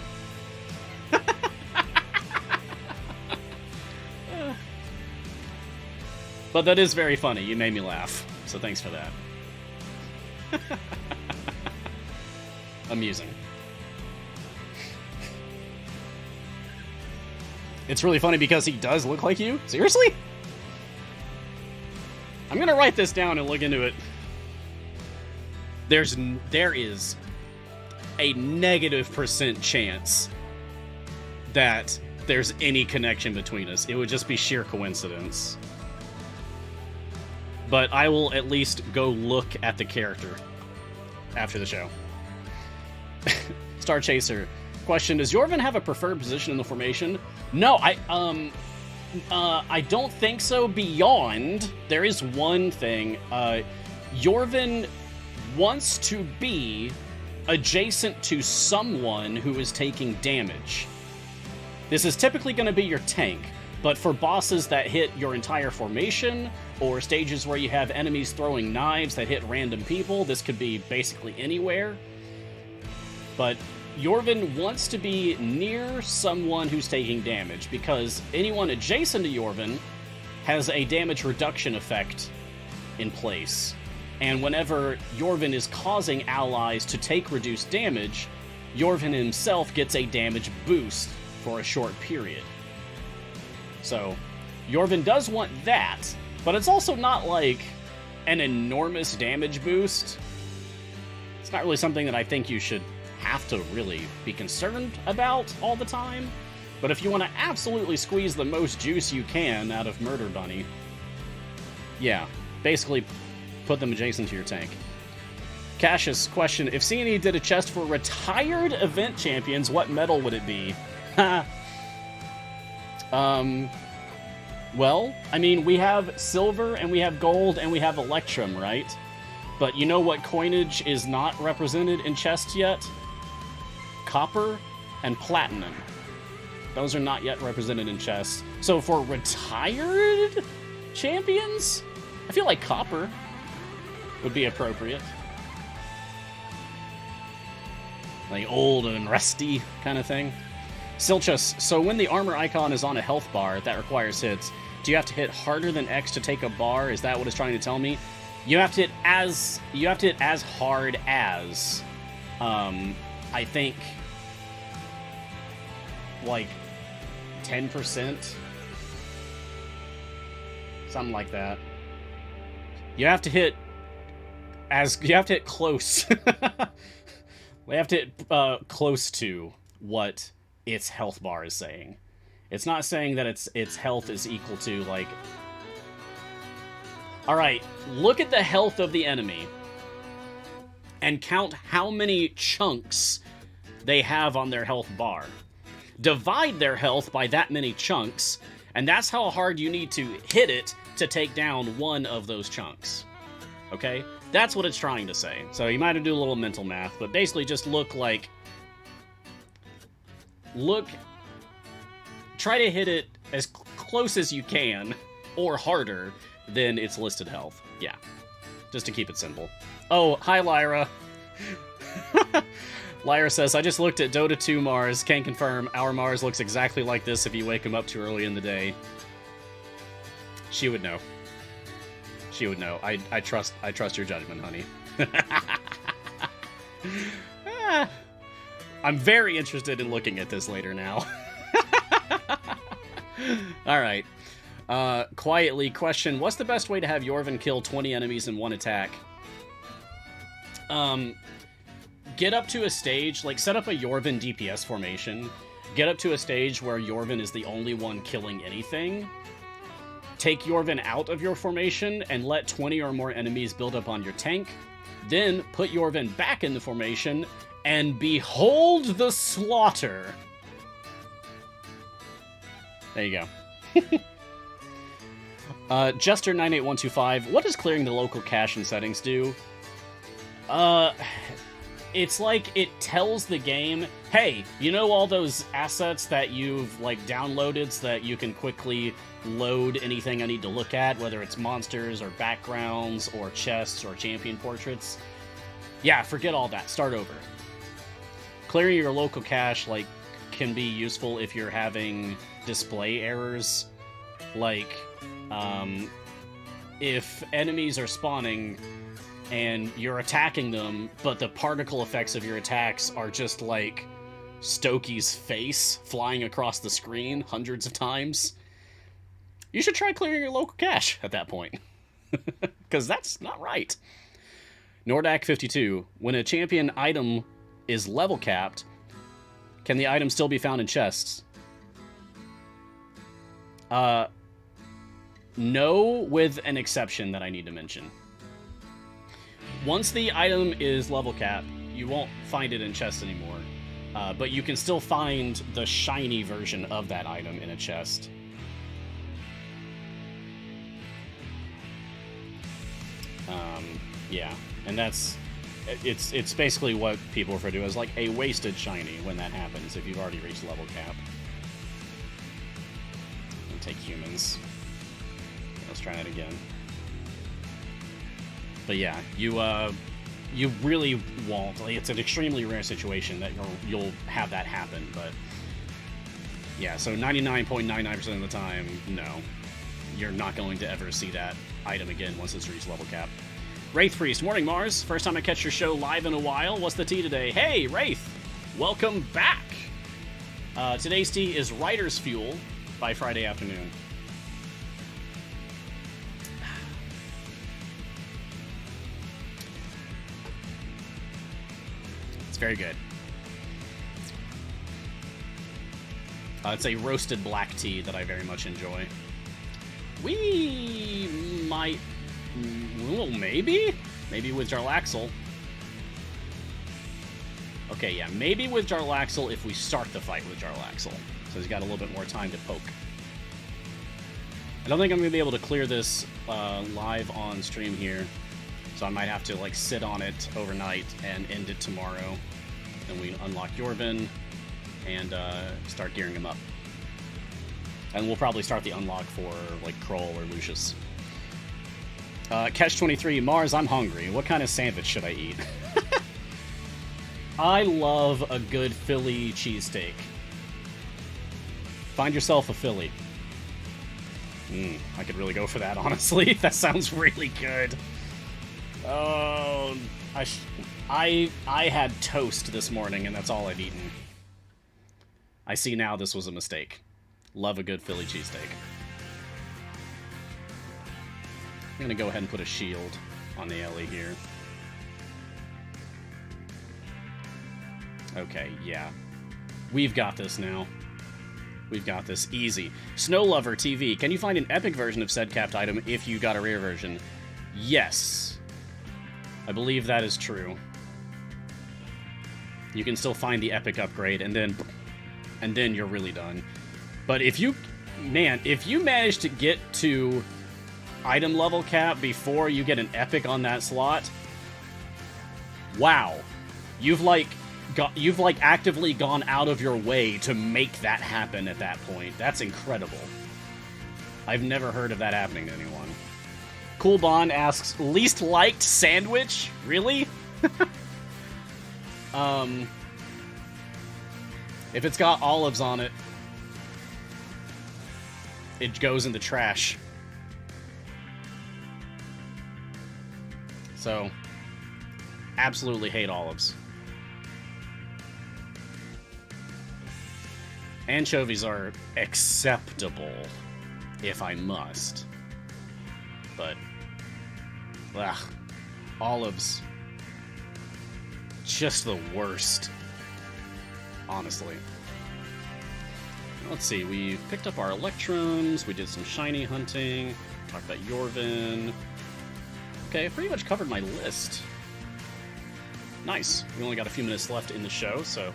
But that is very funny. You made me laugh, so thanks for that. Amusing. It's really funny because he does look like you. Seriously? I'm gonna write this down and look into it. There is a -% chance that there's any connection between us. It would just be sheer coincidence. But I will at least go look at the character after the show. Star Chaser, question: does Jorvan have a preferred position in the formation? No, I don't think so. Beyond, there is one thing. Jorvan wants to be adjacent to someone who is taking damage. This is typically going to be your tank, but for bosses that hit your entire formation, or stages where you have enemies throwing knives that hit random people, this could be basically anywhere. But Jorvan wants to be near someone who's taking damage, because anyone adjacent to Jorvan has a damage reduction effect in place. And whenever Jorvan is causing allies to take reduced damage, Jorvan himself gets a damage boost for a short period. So, Jorvan does want that, but it's also not like an enormous damage boost. It's not really something that I think you should have to really be concerned about all the time. But if you want to absolutely squeeze the most juice you can out of Murder Bunny, yeah, basically put them adjacent to your tank. Cassius, question: if C&E did a chest for retired event champions, what medal would it be? Well, I mean, we have silver, and we have gold, and we have electrum, right? But you know what coinage is not represented in chests yet? Copper and platinum. Those are not yet represented in chests. So for retired champions, I feel like copper would be appropriate. Like old and rusty kind of thing. Silchus, so when the armor icon is on a health bar that requires hits, do you have to hit harder than X to take a bar? Is that what it's trying to tell me? You have to hit as hard as, I think, like 10%, something like that. You have to hit close. We have to hit close to what its health bar is saying. It's not saying that its health is equal to, like... Alright, look at the health of the enemy and count how many chunks they have on their health bar. Divide their health by that many chunks, and that's how hard you need to hit it to take down one of those chunks. Okay? That's what it's trying to say. So you might have to do a little mental math, but basically just try to hit it as close as you can, or harder, than its listed health. Yeah. Just to keep it simple. Oh, hi, Lyra. Lyra says, I just looked at Dota 2 Mars. Can confirm our Mars looks exactly like this if you wake him up too early in the day. She would know. She would know. I trust your judgment, honey. I'm very interested in looking at this later now. Alright. Quietly, question, what's the best way to have Jorvan kill 20 enemies in one attack? Get up to a stage, like, set up a Jorvan DPS formation. Get up to a stage where Jorvan is the only one killing anything. Take Jorvan out of your formation and let 20 or more enemies build up on your tank. Then put Jorvan back in the formation and behold the slaughter. There you go. Jester98125, what does clearing the local cache and settings do? It's like it tells the game, hey, you know all those assets that you've, like, downloaded so that you can quickly load anything I need to look at, whether it's monsters or backgrounds or chests or champion portraits? Yeah, forget all that. Start over. Clearing your local cache, like, can be useful if you're having display errors. Like, if enemies are spawning and you're attacking them, but the particle effects of your attacks are just like Stokey's face flying across the screen hundreds of times, you should try clearing your local cache at that point. Because that's not right. Nordak52, when a champion item is level capped, can the item still be found in chests? No, with an exception that I need to mention. Once the item is level capped, you won't find it in chests anymore. But you can still find the shiny version of that item in a chest. Yeah, and it's basically what people refer to as like a wasted shiny when that happens, if you've already reached level cap. I'll take humans. Let's try that again. But yeah, you really won't. Like, it's an extremely rare situation that you'll have that happen, but yeah, so 99.99% of the time, no. You're not going to ever see that item again once it's reached level cap. Wraith Priest, morning Mars. First time I catch your show live in a while. What's the tea today? Hey, Wraith! Welcome back! Today's tea is Writer's Fuel by Friday afternoon. It's very good. It's a roasted black tea that I very much enjoy. We might... Well, maybe? Maybe with Jarlaxle. Okay, yeah, maybe with Jarlaxle if we start the fight with Jarlaxle. So he's got a little bit more time to poke. I don't think I'm going to be able to clear this live on stream here. So I might have to, like, sit on it overnight and end it tomorrow. Then we unlock Jorvan and start gearing him up. And we'll probably start the unlock for, like, Kroll or Lucius. Catch-23, Mars, I'm hungry. What kind of sandwich should I eat? I love a good Philly cheesesteak. Find yourself a Philly. I could really go for that, honestly. That sounds really good. Oh, I had toast this morning, and that's all I've eaten. I see now this was a mistake. Love a good Philly cheesesteak. I'm gonna go ahead and put a shield on the Ellie here. Okay, yeah. We've got this now. We've got this easy. Snow Lover TV, can you find an epic version of said capped item if you got a rare version? Yes. I believe that is true. You can still find the epic upgrade, and then you're really done. But if you manage to get to item level cap before you get an epic on that slot, wow. You've actively gone out of your way to make that happen at that point. That's incredible. I've never heard of that happening to anyone. Cool Bond asks, least liked sandwich? Really? If it's got olives on it, it goes in the trash. So, absolutely hate olives. Anchovies are acceptable, if I must. But, ugh, olives, just the worst, honestly. Let's see, we picked up our electrums, we did some shiny hunting, talked about Jorvan. Okay, I pretty much covered my list. Nice. We only got a few minutes left in the show, so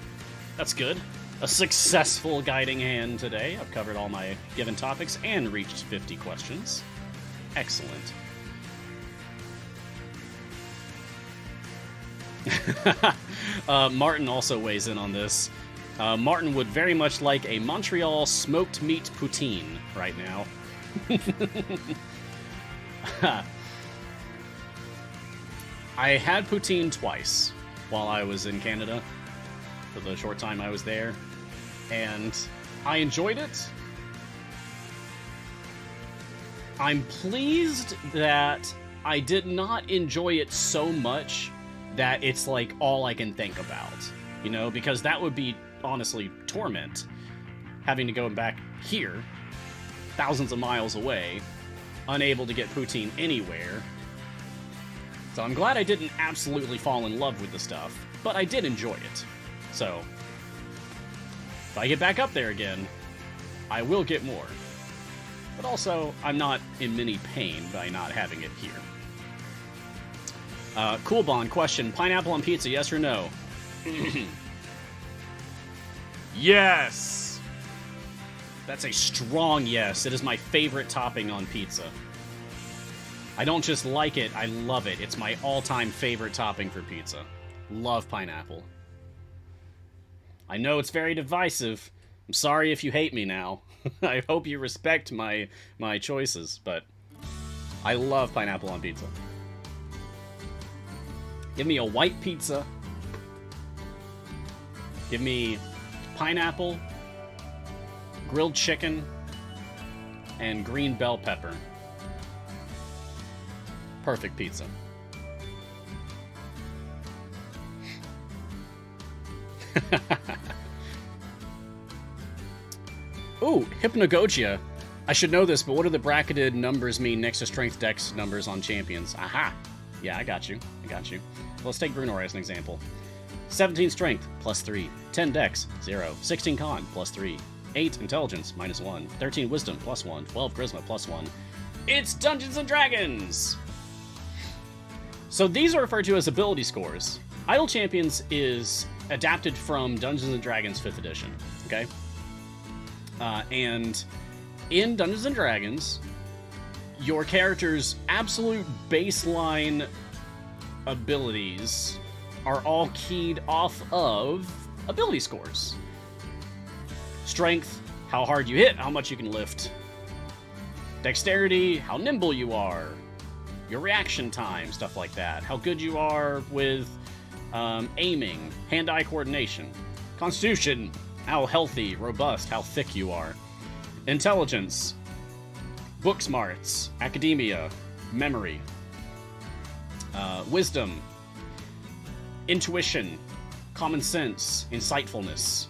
that's good. A successful guiding hand today. I've covered all my given topics and reached 50 questions. Excellent. Martin also weighs in on this. Martin would very much like a Montreal smoked meat poutine right now. I had poutine twice while I was in Canada for the short time I was there, and I enjoyed it. I'm pleased that I did not enjoy it so much that it's like all I can think about, you know, because that would be honestly torment, having to go back here, thousands of miles away, unable to get poutine anywhere. So I'm glad I didn't absolutely fall in love with the stuff, but I did enjoy it. So, if I get back up there again, I will get more. But also, I'm not in many pain by not having it here. Cool Bond question, pineapple on pizza, yes or no? Yes! That's a strong yes. It is my favorite topping on pizza. I don't just like it, I love it. It's my all-time favorite topping for pizza. Love pineapple. I know it's very divisive. I'm sorry if you hate me now. I hope you respect my choices, but I love pineapple on pizza. Give me a white pizza. Give me pineapple, grilled chicken, and green bell pepper. Perfect pizza. Ooh, Hypnagogia. I should know this, but what do the bracketed numbers mean next to strength dex numbers on champions? Aha! Yeah, I got you. Let's take Brunor as an example. 17 strength, plus 3. 10 dex, 0. 16 con, plus 3. 8 intelligence, minus 1. 13 wisdom, plus 1. 12 charisma, plus 1. It's Dungeons & Dragons! So these are referred to as ability scores. Idle Champions is adapted from Dungeons & Dragons 5th edition, okay? And in Dungeons & Dragons, your character's absolute baseline abilities are all keyed off of ability scores. Strength, how hard you hit, how much you can lift. Dexterity, how nimble you are. Your reaction time, stuff like that. How good you are with aiming, hand-eye coordination. Constitution, how healthy, robust, how thick you are. Intelligence, book smarts, academia, memory. Wisdom, intuition, common sense, insightfulness,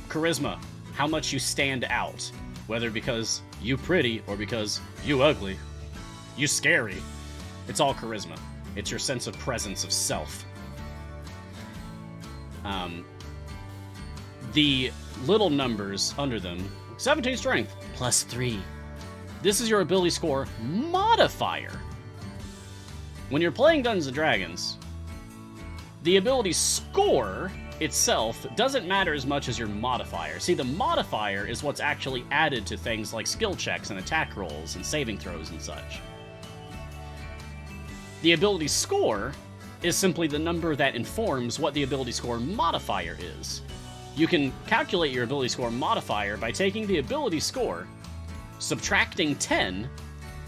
charisma, how much you stand out, whether because you pretty or because you ugly, you scary. It's all charisma. It's your sense of presence of self. The little numbers under them, 17 strength, plus 3. This is your ability score modifier. When you're playing Dungeons & Dragons, the ability score itself doesn't matter as much as your modifier. See, the modifier is what's actually added to things like skill checks and attack rolls and saving throws and such. The ability score is simply the number that informs what the ability score modifier is. You can calculate your ability score modifier by taking the ability score, subtracting 10,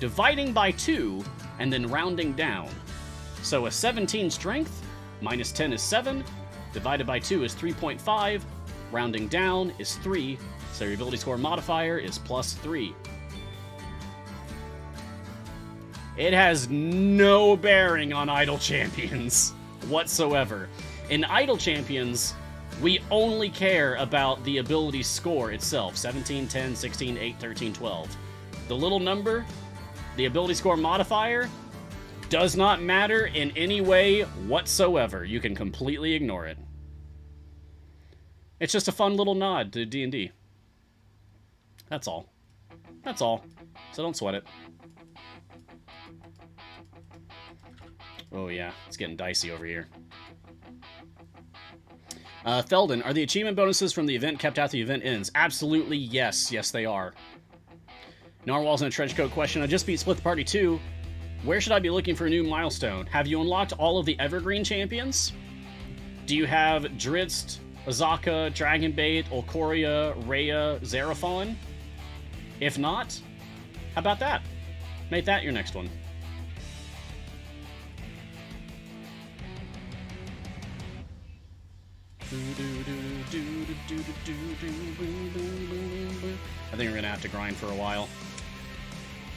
dividing by 2, and then rounding down. So a 17 strength minus 10 is 7, divided by 2 is 3.5, rounding down is 3, so your ability score modifier is plus 3. It has no bearing on Idle Champions whatsoever. In Idle Champions, we only care about the ability score itself. 17, 10, 16, 8, 13, 12. The little number, the ability score modifier, does not matter in any way whatsoever. You can completely ignore it. It's just a fun little nod to D&D. That's all. That's all. So don't sweat it. Oh yeah, it's getting dicey over here. Theldon, are the achievement bonuses from the event kept after the event ends? Absolutely yes. Yes, they are. Narwhal's in a trench coat question. I just beat Split the Party 2. Where should I be looking for a new milestone? Have you unlocked all of the Evergreen champions? Do you have Drizzt, Azaka, Dragonbait, Olcoria, Rhea, Xeraphon? If not, how about that? Make that your next one. I think we're gonna have to grind for a while.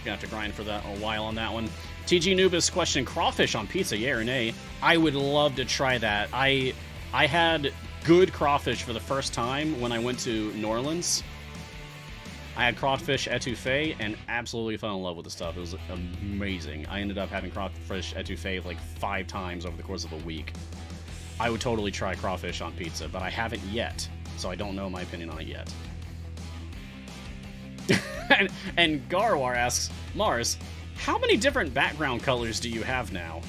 Gonna have to grind for that a while on that one. TG Nubis question: crawfish on pizza, yeah or nay? I would love to try that. I had good crawfish for the first time when I went to New Orleans. I had crawfish etouffee and absolutely fell in love with the stuff. It was amazing. I ended up having crawfish etouffee like 5 times over the course of a week. I would totally try crawfish on pizza, but I haven't yet, so I don't know my opinion on it yet. and Garwar asks, Mars, how many different background colors do you have now?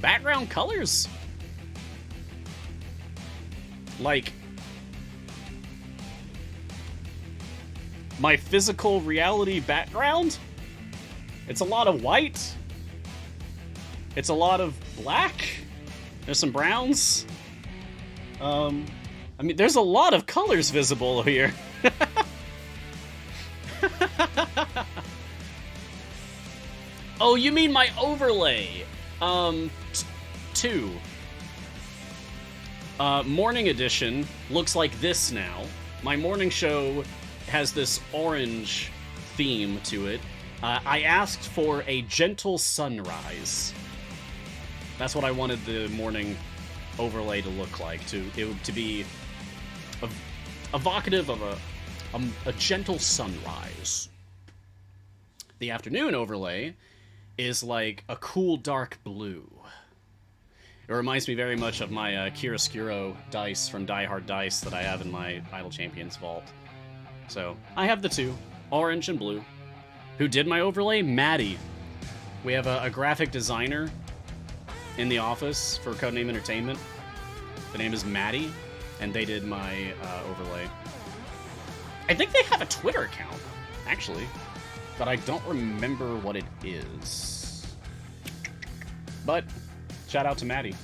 Background colors? Like, my physical reality background? It's a lot of white. It's a lot of black. There's some browns. I mean, there's a lot of colors visible here. Oh, you mean my overlay? 2. Morning edition looks like this now. My morning show has this orange theme to it. I asked for a gentle sunrise. That's what I wanted the morning overlay to look like, to be evocative of a gentle sunrise. The afternoon overlay is like a cool dark blue. It reminds me very much of my chiaroscuro dice from Die Hard Dice that I have in my Idle Champions vault. So, I have the 2, orange and blue. Who did my overlay? Maddie. We have a graphic designer in the office for Codename Entertainment. The name is Maddie, and they did my overlay. I think they have a Twitter account, actually, but I don't remember what it is. But shout out to Maddie.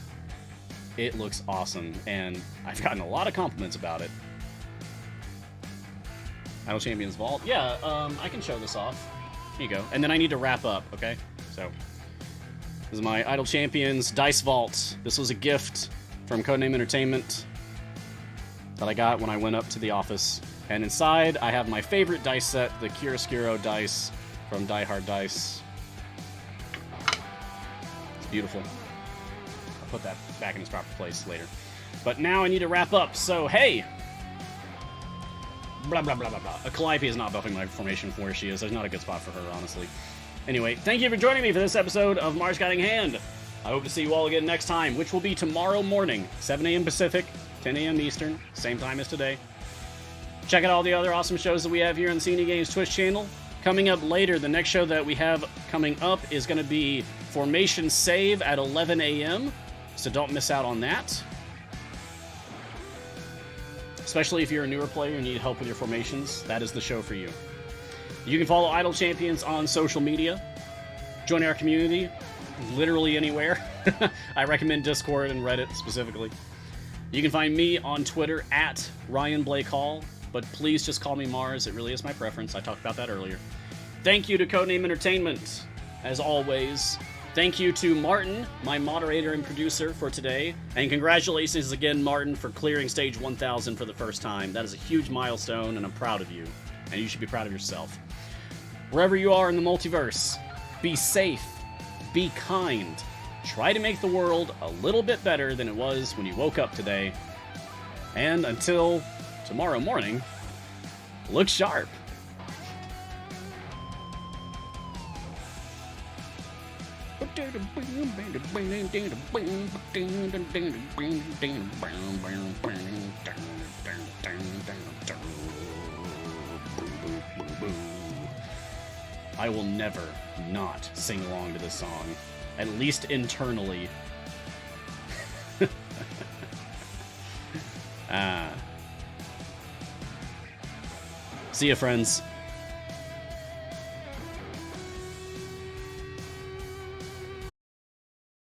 It looks awesome, and I've gotten a lot of compliments about it. Idle Champions Vault. Yeah, I can show this off. Here you go. And then I need to wrap up, okay? So, this is my Idle Champions Dice Vault. This was a gift from Codename Entertainment that I got when I went up to the office. And inside, I have my favorite dice set, the chiaroscuro dice from Die Hard Dice. Beautiful. I'll put that back in its proper place later. But now I need to wrap up, so hey! Blah, blah, blah, blah, blah. Calliope is not buffing my formation from where she is. There's not a good spot for her, honestly. Anyway, thank you for joining me for this episode of Mars Guiding Hand. I hope to see you all again next time, which will be tomorrow morning, 7 a.m. Pacific, 10 a.m. Eastern, same time as today. Check out all the other awesome shows that we have here on the CNE Games Twitch channel. Coming up later, the next show that we have coming up is going to be Formation Save at 11 a.m., so don't miss out on that. Especially if you're a newer player and need help with your formations, that is the show for you. You can follow Idle Champions on social media. Join our community, literally anywhere. I recommend Discord and Reddit specifically. You can find me on Twitter at Ryan Blake Hall, but please just call me Mars. It really is my preference. I talked about that earlier. Thank you to Codename Entertainment, as always. Thank you to Martin, my moderator and producer for today. And congratulations again, Martin, for clearing stage 1000 for the first time. That is a huge milestone, and I'm proud of you. And you should be proud of yourself. Wherever you are in the multiverse, be safe, be kind, try to make the world a little bit better than it was when you woke up today. And until tomorrow morning, look sharp. I will never not sing along to this song, at least internally. See ya, friends.